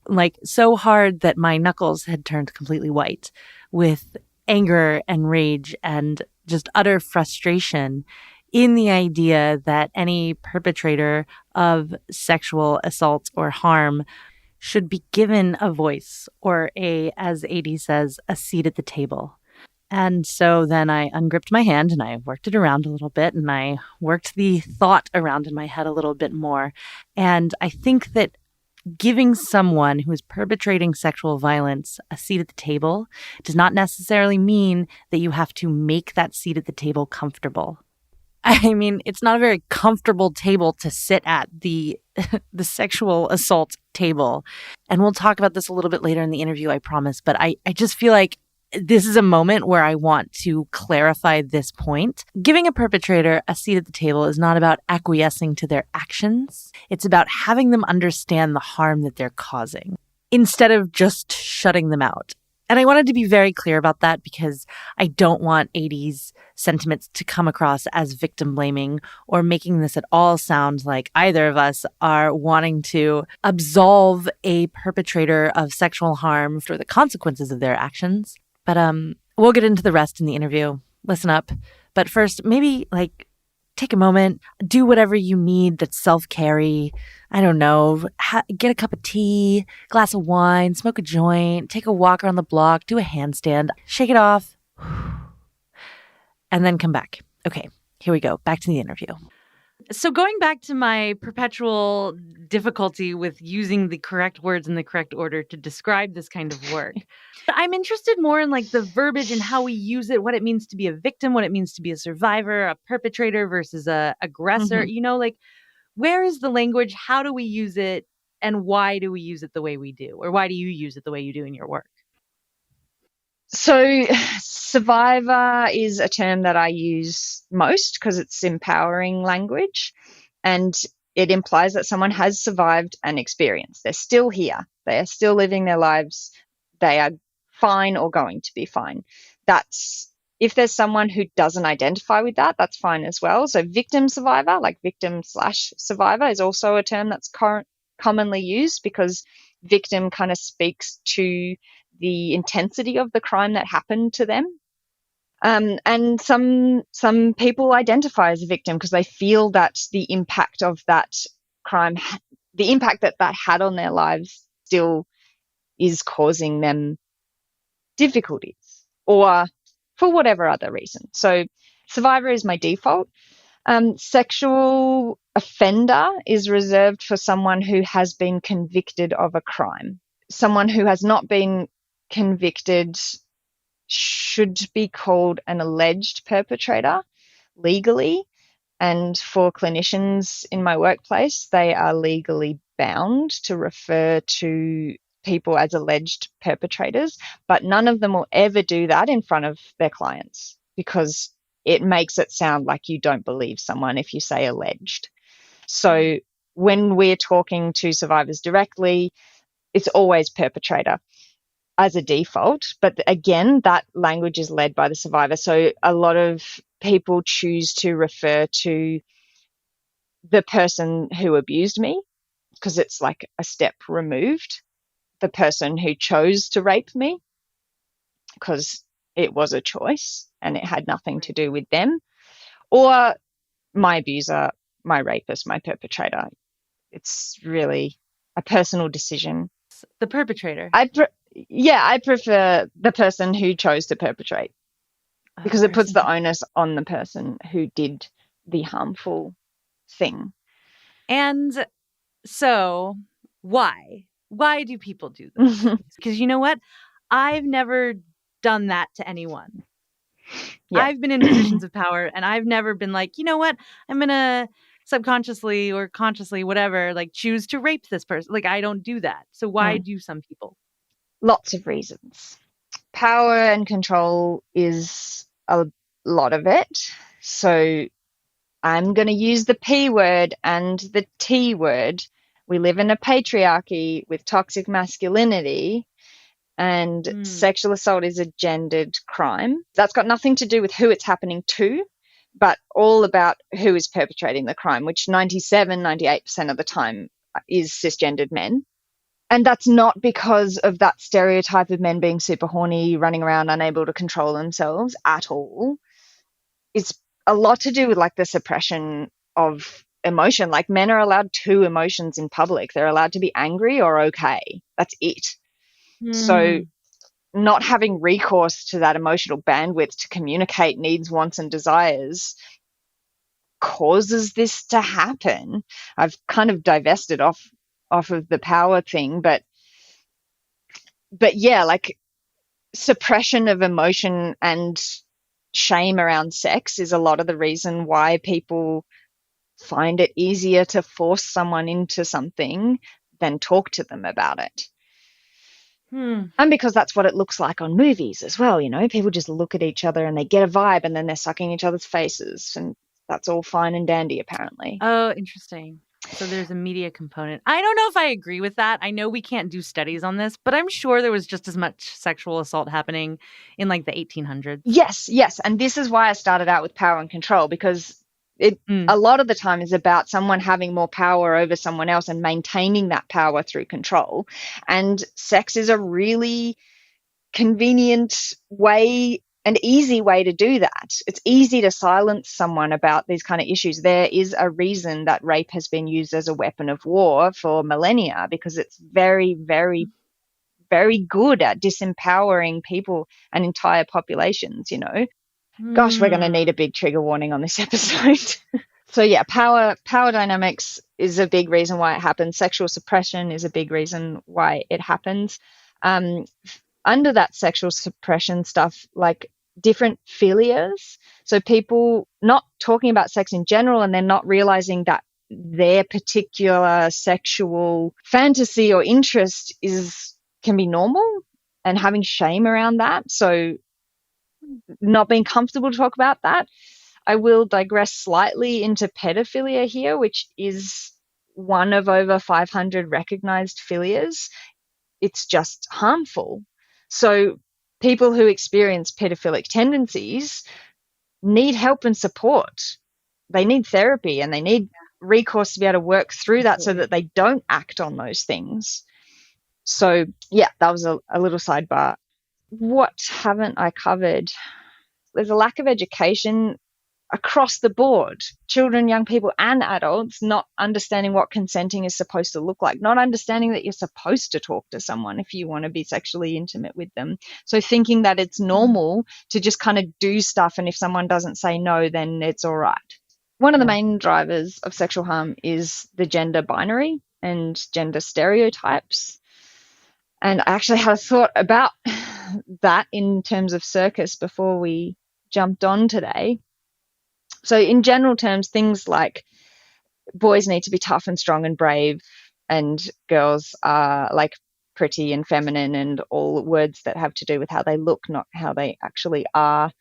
like so hard that my knuckles had turned completely white with anger and rage and just utter frustration in the idea that any perpetrator of sexual assault or harm should be given a voice or as Adie says, a seat at the table. And so then I ungripped my hand and I worked it around a little bit and I worked the thought around in my head a little bit more. And I think that giving someone who is perpetrating sexual violence a seat at the table does not necessarily mean that you have to make that seat at the table comfortable. I mean, it's not a very comfortable table to sit at, the sexual assault table. And we'll talk about this a little bit later in the interview, I promise. But I just feel like this is a moment where I want to clarify this point. Giving a perpetrator a seat at the table is not about acquiescing to their actions. It's about having them understand the harm that they're causing instead of just shutting them out. And I wanted to be very clear about that because I don't want Adie's sentiments to come across as victim blaming or making this at all sound like either of us are wanting to absolve a perpetrator of sexual harm for the consequences of their actions. But we'll get into the rest in the interview. Listen up. But first, maybe take a moment, do whatever you need that's self-care. I don't know, get a cup of tea, glass of wine, smoke a joint, take a walk around the block, do a handstand, shake it off, and then come back. Okay, here we go. Back to the interview. So going back to my perpetual difficulty with using the correct words in the correct order to describe this kind of work, I'm interested more in the verbiage and how we use it, what it means to be a victim, what it means to be a survivor, a perpetrator versus a aggressor. Where is the language? How do we use it? And why do we use it the way we do? Or why do you use it the way you do in your work? So survivor is a term that I use most because it's empowering language and it implies that someone has survived an experience. They're still here. They are still living their lives. They are fine or going to be fine. That's If there's someone who doesn't identify with that, that's fine as well. So victim survivor, like victim/survivor, is also a term that's commonly used, because victim kind of speaks to the intensity of the crime that happened to them. And some people identify as a victim because they feel that the impact of that crime, the impact that that had on their lives, still is causing them difficulties, or for whatever other reason. So survivor is my default. Sexual offender is reserved for someone who has been convicted of a crime. Someone who has not been convicted should be called an alleged perpetrator legally. And for clinicians in my workplace, they are legally bound to refer to people as alleged perpetrators, but none of them will ever do that in front of their clients, because it makes it sound like you don't believe someone if you say alleged. So when we're talking to survivors directly, it's always perpetrator as a default. But again, that language is led by the survivor. So a lot of people choose to refer to the person who abused me because it's like a step removed. The person who chose to rape me, because it was a choice and it had nothing to do with them. Or my abuser, my rapist, my perpetrator. It's really a personal decision. The perpetrator. I prefer the person who chose to perpetrate, because it puts the onus on the person who did the harmful thing. And so why? Why do people do this? Because you know what? I've never done that to anyone. Yeah. I've been in positions of power and I've never been like, you know what? I'm going to subconsciously or consciously, whatever, like choose to rape this person. Like, I don't do that. So why do some people? Lots of reasons. Power and control is a lot of it. So I'm going to use the P word and the T word. We live in a patriarchy with toxic masculinity, and sexual assault is a gendered crime. That's got nothing to do with who it's happening to, but all about who is perpetrating the crime, which 98% of the time is cisgendered men. And that's not because of that stereotype of men being super horny, running around unable to control themselves at all. It's a lot to do with like the suppression of emotion. Like, men are allowed 2 emotions in public. They're allowed to be angry or okay. That's it. So not having recourse to that emotional bandwidth to communicate needs, wants, and desires causes this to happen. I've kind of divested off of the power thing, but yeah, like suppression of emotion and shame around sex is a lot of the reason why people find it easier to force someone into something than talk to them about it. And because that's what it looks like on movies as well, you know, people just look at each other and they get a vibe and then they're sucking each other's faces, and that's all fine and dandy apparently. Oh, interesting. So there's a media component. I don't know if I agree with that. I know we can't do studies on this, but I'm sure there was just as much sexual assault happening in like the 1800s. Yes. And this is why I started out with power and control, because it a lot of the time is about someone having more power over someone else and maintaining that power through control. And sex is a really convenient way, an easy way to do that. It's easy to silence someone about these kind of issues. There is a reason that rape has been used as a weapon of war for millennia, because it's very, very, very good at disempowering people and entire populations, you know. Gosh, we're going to need a big trigger warning on this episode. So yeah, power dynamics is a big reason why it happens. Sexual suppression is a big reason why it happens. Under that sexual suppression stuff, like different philias. So people not talking about sex in general, and then not realizing that their particular sexual fantasy or interest can be normal, and having shame around that. So not being comfortable to talk about that. I will digress slightly into pedophilia here, which is one of over 500 recognized philias. It's just harmful. So people who experience pedophilic tendencies need help and support. They need therapy and they need recourse to be able to work through that so that they don't act on those things. So, yeah, that was a little sidebar. What haven't I covered? There's a lack of education across the board, children, young people, and adults not understanding what consenting is supposed to look like, not understanding that you're supposed to talk to someone if you want to be sexually intimate with them. So thinking that it's normal to just kind of do stuff, and if someone doesn't say no, then it's all right. One of the main drivers of sexual harm is the gender binary and gender stereotypes. And I actually had a thought about that in terms of Circus before we jumped on today. So in general terms, things like boys need to be tough and strong and brave, and girls are like pretty and feminine, and all words that have to do with how they look, not how they actually are.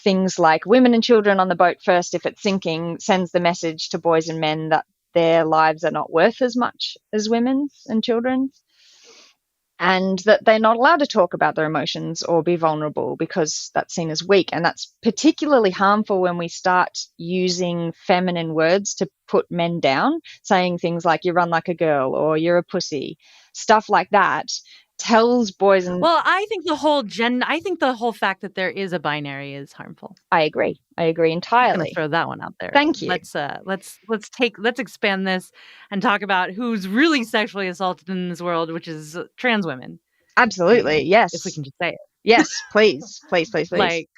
Things like women and children on the boat first, if it's sinking, sends the message to boys and men that their lives are not worth as much as women's and children's, and that they're not allowed to talk about their emotions or be vulnerable because that's seen as weak. And that's particularly harmful when we start using feminine words to put men down, saying things like you run like a girl or you're a pussy. Stuff like that tells boys and... Well, I think the whole fact that there is a binary is harmful. I agree entirely. I'm going to throw that one out there. Thank you. Let's expand this and talk about who's really sexually assaulted in this world, which is trans women. Absolutely, yes. If we can just say it. Yes, please. Like,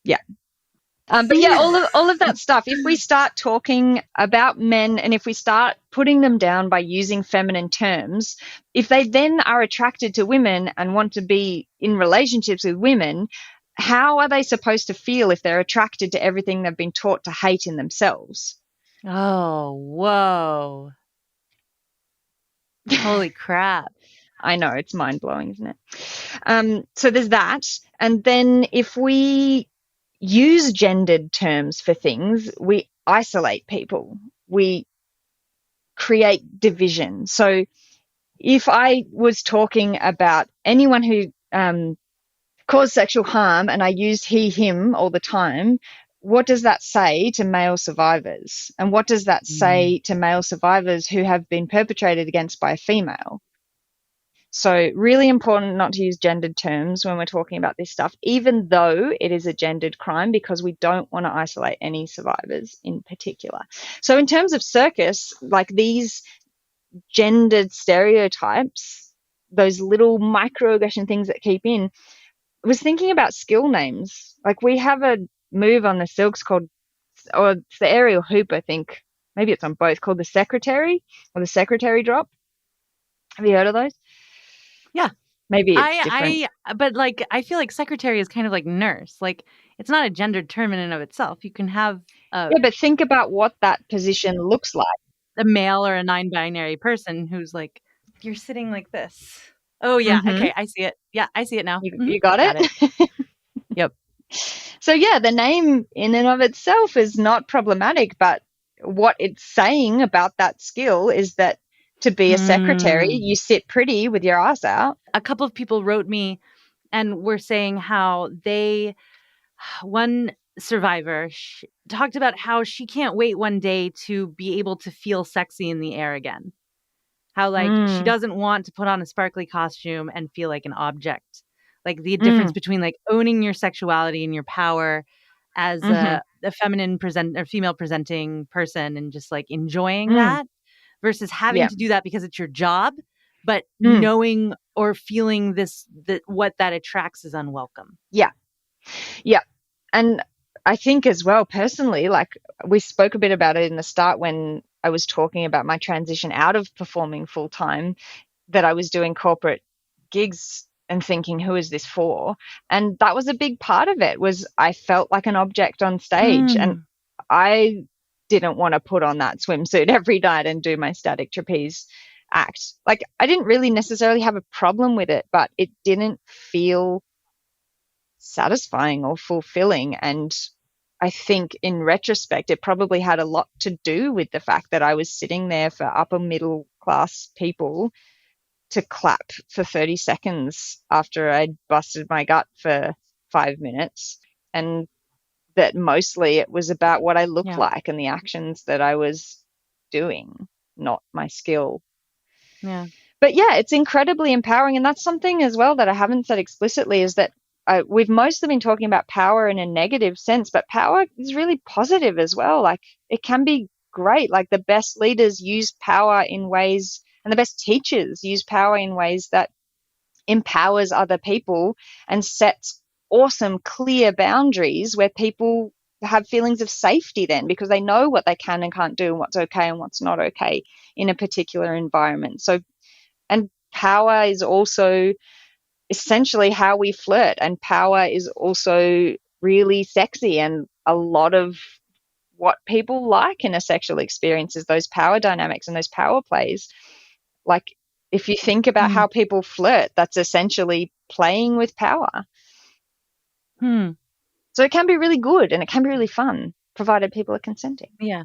yeah. But yeah, all of that stuff, if we start talking about men and if we start putting them down by using feminine terms, if they then are attracted to women and want to be in relationships with women, how are they supposed to feel if they're attracted to everything they've been taught to hate in themselves? Oh, whoa. Holy crap. I know, it's mind-blowing, isn't it? So there's that. And then if we use gendered terms for things, we isolate people. We create division. So if I was talking about anyone who caused sexual harm and I used he, him all the time, what does that say to male survivors? And what does that say to male survivors who have been perpetrated against by a female? So really important not to use gendered terms when we're talking about this stuff, even though it is a gendered crime, because we don't want to isolate any survivors in particular. So in terms of Circus, like these gendered stereotypes, those little microaggression things that keep in, I was thinking about skill names. Like we have a move on the silks called, or it's the aerial hoop, I think. Maybe it's on both, called the secretary or the secretary drop. Have you heard of those? Yeah. Maybe it's different. But like, I feel like secretary is kind of like nurse. Like, it's not a gendered term in and of itself. You can have yeah, but think about what that position looks like. A male or a non-binary person who's like, you're sitting like this. Oh, yeah. Mm-hmm. Okay, I see it. Yeah, I see it now. You got it? Yep. So, yeah, the name in and of itself is not problematic, but what it's saying about that skill is that to be a secretary, you sit pretty with your ass out. A couple of people wrote me and were saying how one survivor talked about how she can't wait one day to be able to feel sexy in the air again. How like she doesn't want to put on a sparkly costume and feel like an object. Like the difference between like owning your sexuality and your power as a feminine or female presenting person and just like enjoying that versus having to do that because it's your job, but knowing or feeling that what that attracts is unwelcome. Yeah. Yeah. And I think as well, personally, like we spoke a bit about it in the start when I was talking about my transition out of performing full time, that I was doing corporate gigs and thinking, who is this for? And that was a big part of it, was I felt like an object on stage and I didn't want to put on that swimsuit every night and do my static trapeze act. Like I didn't really necessarily have a problem with it, but it didn't feel satisfying or fulfilling. And I think in retrospect, it probably had a lot to do with the fact that I was sitting there for upper middle class people to clap for 30 seconds after I'd busted my gut for 5 minutes, and that mostly it was about what I looked Yeah. like and the actions that I was doing, not my skill. Yeah. But yeah, it's incredibly empowering. And that's something as well that I haven't said explicitly, is that we've mostly been talking about power in a negative sense, but power is really positive as well. Like, it can be great. Like, the best leaders use power in ways, and the best teachers use power in ways that empowers other people and sets awesome, clear boundaries where people have feelings of safety then, because they know what they can and can't do and what's okay and what's not okay in a particular environment. So, and power is also essentially how we flirt, and power is also really sexy, and a lot of what people like in a sexual experience is those power dynamics and those power plays. Like, if you think about how people flirt, that's essentially playing with power. So it can be really good and it can be really fun, provided people are consenting. Yeah.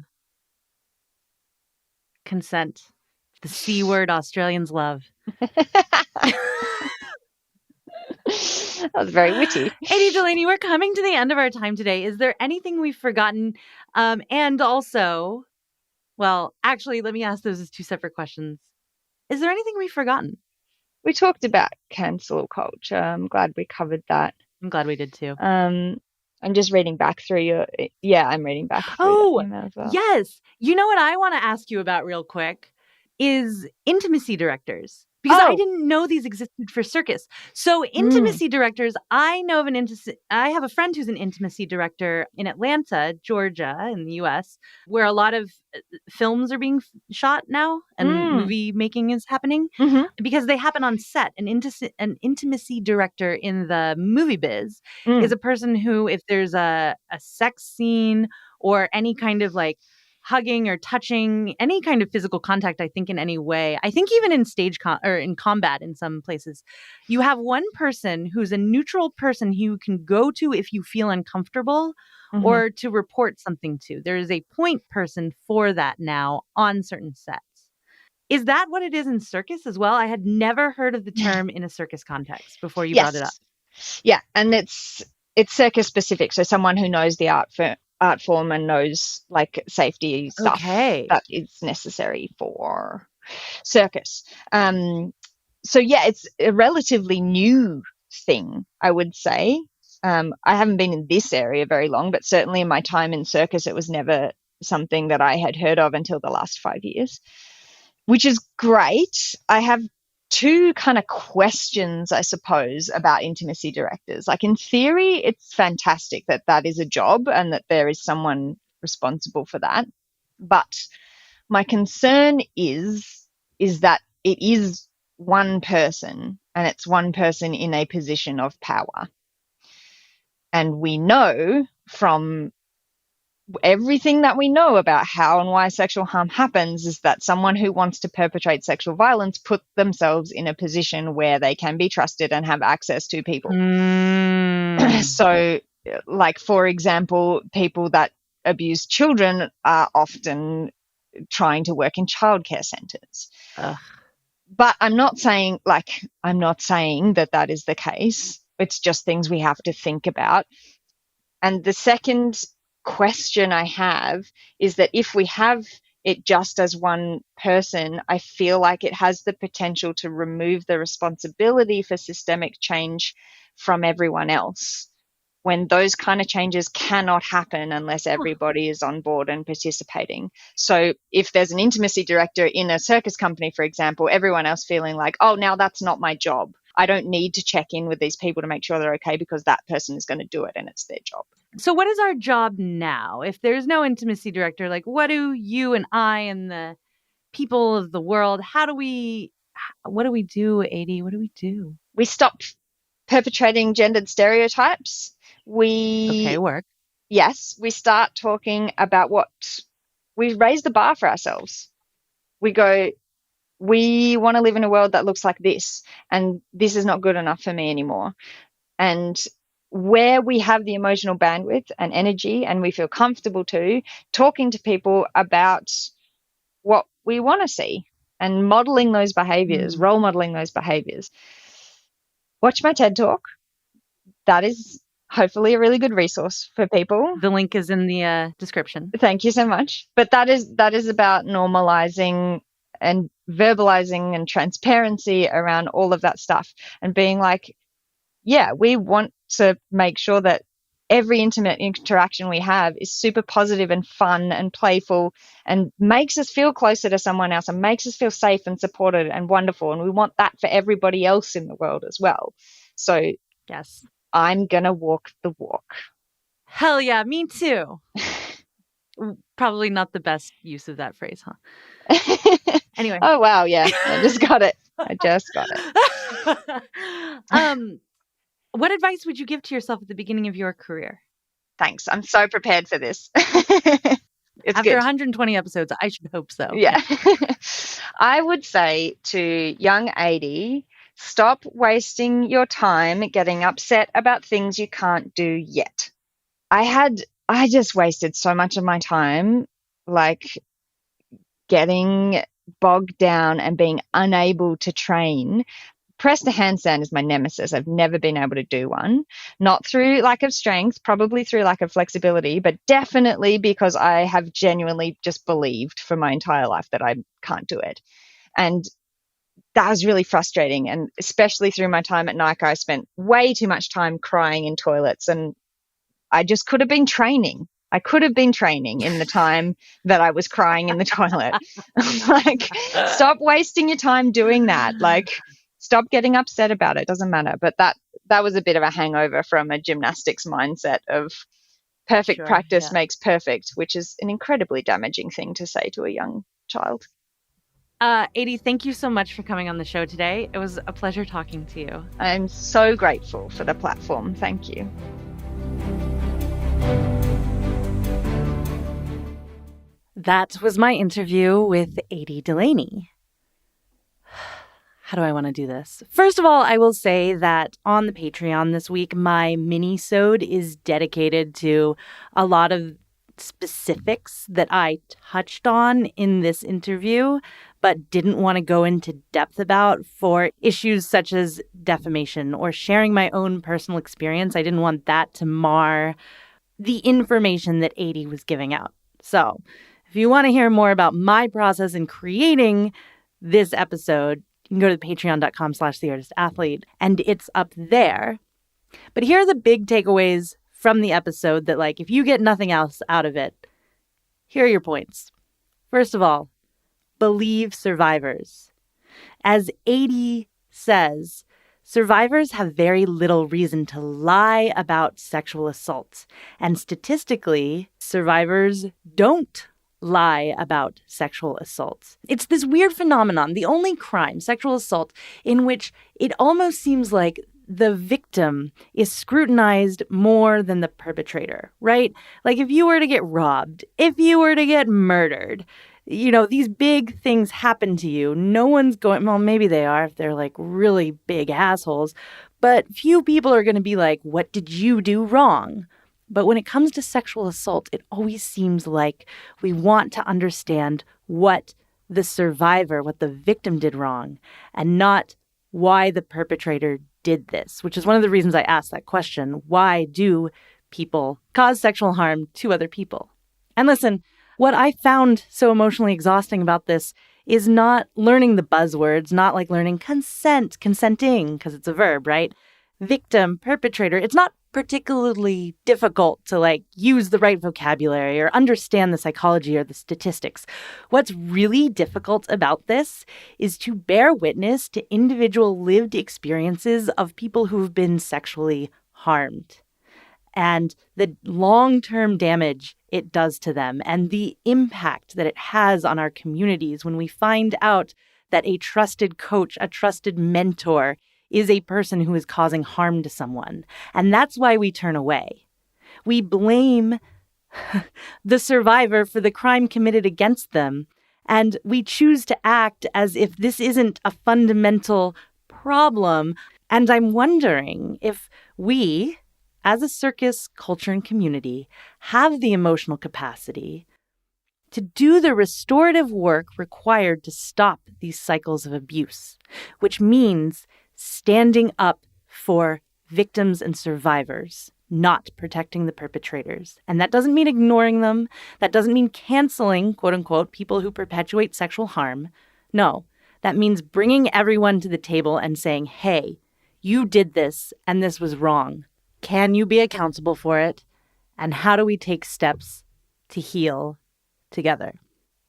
Consent. The C word Australians love. That was very witty. Adie, Delaney, we're coming to the end of our time today. Is there anything we've forgotten? And also, well, actually, let me ask those as two separate questions. Is there anything we've forgotten? We talked about cancel culture. I'm glad we covered that. I'm glad we did too. I'm just reading back through your, I'm reading back through your email as well. Yes. You know what I want to ask you about real quick is intimacy directors. Because I didn't know these existed for Circus. So intimacy directors, I know of I have a friend who's an intimacy director in Atlanta, Georgia, in the US, where a lot of films are being shot now and movie making is happening because they happen on set. An intimacy director in the movie biz is a person who, if there's a sex scene or any kind of like hugging or touching, any kind of physical contact, I think in any way, I think even in stage or in combat in some places, you have one person who's a neutral person who you can go to if you feel uncomfortable or to report something to. There is a point person for that now on certain sets. Is that what it is in Circus as well? I had never heard of the term in a Circus context before you brought it up. Yeah, and it's Circus specific. So someone who knows the art form and knows like safety stuff that is necessary for Circus. So yeah, it's a relatively new thing, I would say. I haven't been in this area very long, but certainly in my time in Circus, it was never something that I had heard of until the last 5 years, which is great. I have two kind of questions, I suppose, about intimacy directors. Like, in theory, it's fantastic that that is a job and that there is someone responsible for that. But my concern is that it is one person, and it's one person in a position of power. And we know from everything that we know about how and why sexual harm happens is that someone who wants to perpetrate sexual violence put themselves in a position where they can be trusted and have access to people. So, like, for example, people that abuse children are often trying to work in childcare centers. But I'm not saying that that is the case. It's just things we have to think about. And the second question I have is that if we have it just as one person, I feel like it has the potential to remove the responsibility for systemic change from everyone else, when those kind of changes cannot happen unless everybody is on board and participating. So if there's an intimacy director in a circus company, for example, everyone else feeling like, oh, now that's not my job. I don't need to check in with these people to make sure they're okay because that person is going to do it and it's their job. So what is our job now? If there's no intimacy director, like, what do you and I and the people of the world, what do we do, Adie? What do we do? We stop perpetrating gendered stereotypes. Work. Yes, we start talking about we raise the bar for ourselves. We go, we want to live in a world that looks like this, and this is not good enough for me anymore. And where we have the emotional bandwidth and energy and we feel comfortable talking to people about what we want to see. and modeling those behaviors, role modeling those behaviors. Watch my TED Talk. That is hopefully a really good resource for people. The link is in the description. Thank you so much. But that is about normalizing and verbalizing and transparency around all of that stuff and being like, yeah, we want to make sure that every intimate interaction we have is super positive and fun and playful and makes us feel closer to someone else and makes us feel safe and supported and wonderful. And we want that for everybody else in the world as well. So yes, I'm going to walk the walk. Hell yeah, me too. Probably not the best use of that phrase, huh? Anyway. Oh, wow. Yeah, I just got it. What advice would you give to yourself at the beginning of your career? Thanks. I'm so prepared for this. After good. 120 episodes, I should hope so. Yeah. I would say to young Adie, stop wasting your time getting upset about things you can't do yet. I just wasted so much of my time, like getting bogged down and being unable to train. Press to handstand is my nemesis. I've never been able to do one. Not through lack of strength, probably through lack of flexibility, but definitely because I have genuinely just believed for my entire life that I can't do it. And that was really frustrating. And especially through my time at Nike, I spent way too much time crying in toilets, and I just could have been training. I could have been training in the time that I was crying in the toilet. Like, stop wasting your time doing that. Like, stop getting upset about it. It doesn't matter. But that was a bit of a hangover from a gymnastics mindset of perfect practice makes perfect, which is an incredibly damaging thing to say to a young child. Adie, thank you so much for coming on the show today. It was a pleasure talking to you. I'm so grateful for the platform. Thank you. That was my interview with Adie Delaney. How do I want to do this? First of all, I will say that on the Patreon this week, my mini-sode is dedicated to a lot of specifics that I touched on in this interview, but didn't want to go into depth about for issues such as defamation or sharing my own personal experience. I didn't want that to mar the information that Adie was giving out. So if you want to hear more about my process in creating this episode, you can go to patreon.com/theartistathlete, and it's up there. But here are the big takeaways from the episode that, like, if you get nothing else out of it, here are your points. First of all, believe survivors. As Adie says, survivors have very little reason to lie about sexual assault. And statistically, survivors don't lie about sexual assault. It's this weird phenomenon, the only crime, sexual assault, in which it almost seems like the victim is scrutinized more than the perpetrator, right? Like if you were to get robbed, if you were to get murdered, you know, these big things happen to you. No one's going, well, maybe they are if they're like really big assholes, but few people are going to be like, what did you do wrong? But when it comes to sexual assault, it always seems like we want to understand what the survivor, what the victim did wrong, and not why the perpetrator did this, which is one of the reasons I asked that question. Why do people cause sexual harm to other people? And listen, what I found so emotionally exhausting about this is not learning the buzzwords, not like learning consent, consenting, because it's a verb, right? Victim, perpetrator. It's not particularly difficult to like use the right vocabulary or understand the psychology or the statistics. What's really difficult about this is to bear witness to individual lived experiences of people who've been sexually harmed and the long-term damage it does to them and the impact that it has on our communities when we find out that a trusted coach, a trusted mentor is a person who is causing harm to someone. And that's why we turn away. We blame the survivor for the crime committed against them, and we choose to act as if this isn't a fundamental problem. And I'm wondering if we, as a circus culture and community, have the emotional capacity to do the restorative work required to stop these cycles of abuse, which means standing up for victims and survivors, not protecting the perpetrators. And that doesn't mean ignoring them. That doesn't mean canceling, quote unquote, people who perpetuate sexual harm. No, that means bringing everyone to the table and saying, hey, you did this and this was wrong. Can you be accountable for it? And how do we take steps to heal together?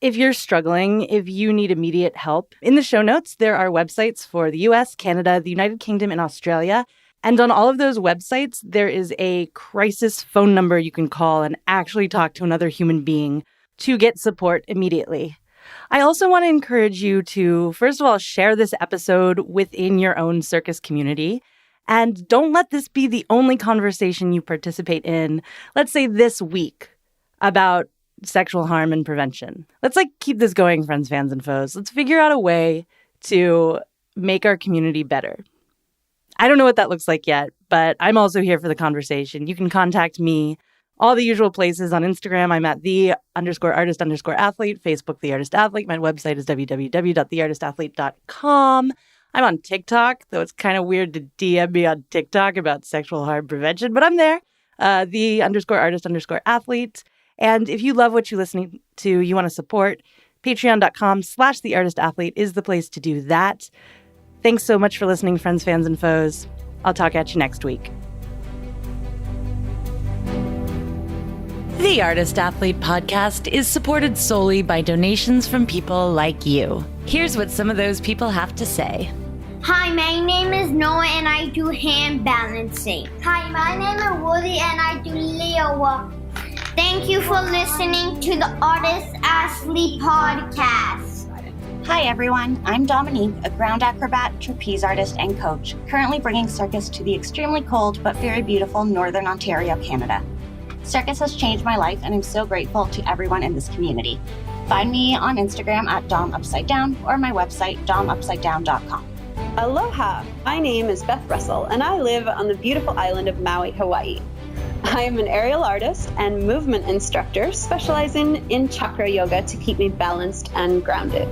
If you're struggling, if you need immediate help, in the show notes, there are websites for the US, Canada, the United Kingdom, and Australia. And on all of those websites, there is a crisis phone number you can call and actually talk to another human being to get support immediately. I also want to encourage you to, first of all, share this episode within your own circus community. And don't let this be the only conversation you participate in, let's say this week, about sexual harm and prevention. Let's keep this going, friends, fans, and foes. Let's figure out a way to make our community better. I don't know what that looks like yet, but I'm also here for the conversation. You can contact me all the usual places. On Instagram, I'm at _artist_athlete, Facebook, The Artist Athlete. My website is www.theartistathlete.com. I'm on TikTok, though it's kind of weird to DM me on TikTok about sexual harm prevention, but I'm there, _artist_athlete. And if you love what you're listening to, you want to support, patreon.com/theartistathlete is the place to do that. Thanks so much for listening, friends, fans, and foes. I'll talk at you next week. The Artist Athlete podcast is supported solely by donations from people like you. Here's what some of those people have to say. Hi, my name is Noah and I do hand balancing. Hi, my name is Woody and I do Leo walk. Thank you for listening to the Artist Athlete podcast. Hi everyone, I'm Dominique, a ground acrobat, trapeze artist, and coach, currently bringing circus to the extremely cold but very beautiful Northern Ontario, Canada. Circus has changed my life and I'm so grateful to everyone in this community. Find me on Instagram at DomUpsideDown or my website domupsidedown.com. Aloha, my name is Beth Russell and I live on the beautiful island of Maui, Hawaii. I am an aerial artist and movement instructor specializing in chakra yoga to keep me balanced and grounded.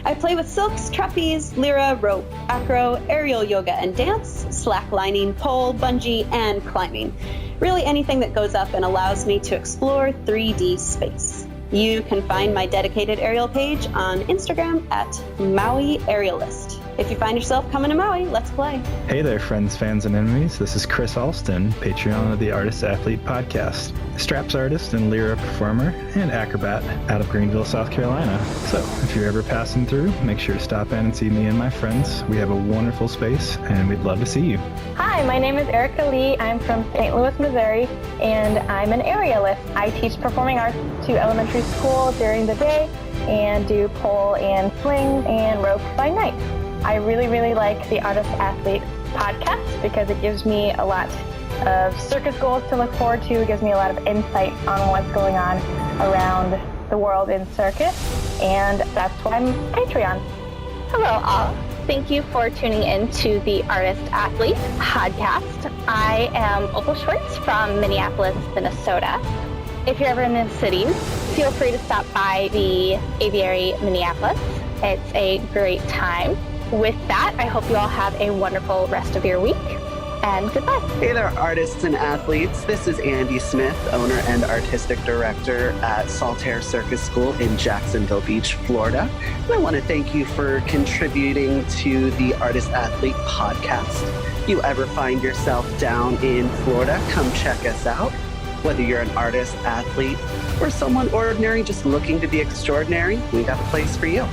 I play with silks, trapeze, lyra, rope, acro, aerial yoga and dance, slacklining, pole, bungee, and climbing. Really anything that goes up and allows me to explore 3D space. You can find my dedicated aerial page on Instagram at Maui Aerialist. If you find yourself coming to Maui, let's play. Hey there, friends, fans, and enemies. This is Chris Alston, Patreon of the Artist Athlete podcast, straps artist and lyra performer and acrobat out of Greenville, South Carolina. So if you're ever passing through, make sure to stop in and see me and my friends. We have a wonderful space and we'd love to see you. Hi, my name is Erica Lee. I'm from St. Louis, Missouri, and I'm an aerialist. I teach performing arts to elementary school during the day and do pole and swing and rope by night. I really, really like the Artist Athlete podcast because it gives me a lot of circus goals to look forward to. It gives me a lot of insight on what's going on around the world in circus, and that's why I'm Patreon. Hello all. Thank you for tuning in to the Artist Athlete podcast. I am Opal Schwartz from Minneapolis, Minnesota. If you're ever in the cities, feel free to stop by the Aviary Minneapolis. It's a great time. With that, I hope you all have a wonderful rest of your week, and goodbye. Hey there, artists and athletes. This is Andy Smith, owner and artistic director at Saltaire Circus School in Jacksonville Beach, Florida. And I want to thank you for contributing to the Artist Athlete podcast. If you ever find yourself down in Florida, come check us out. Whether you're an artist, athlete, or someone ordinary just looking to be extraordinary, we got a place for you.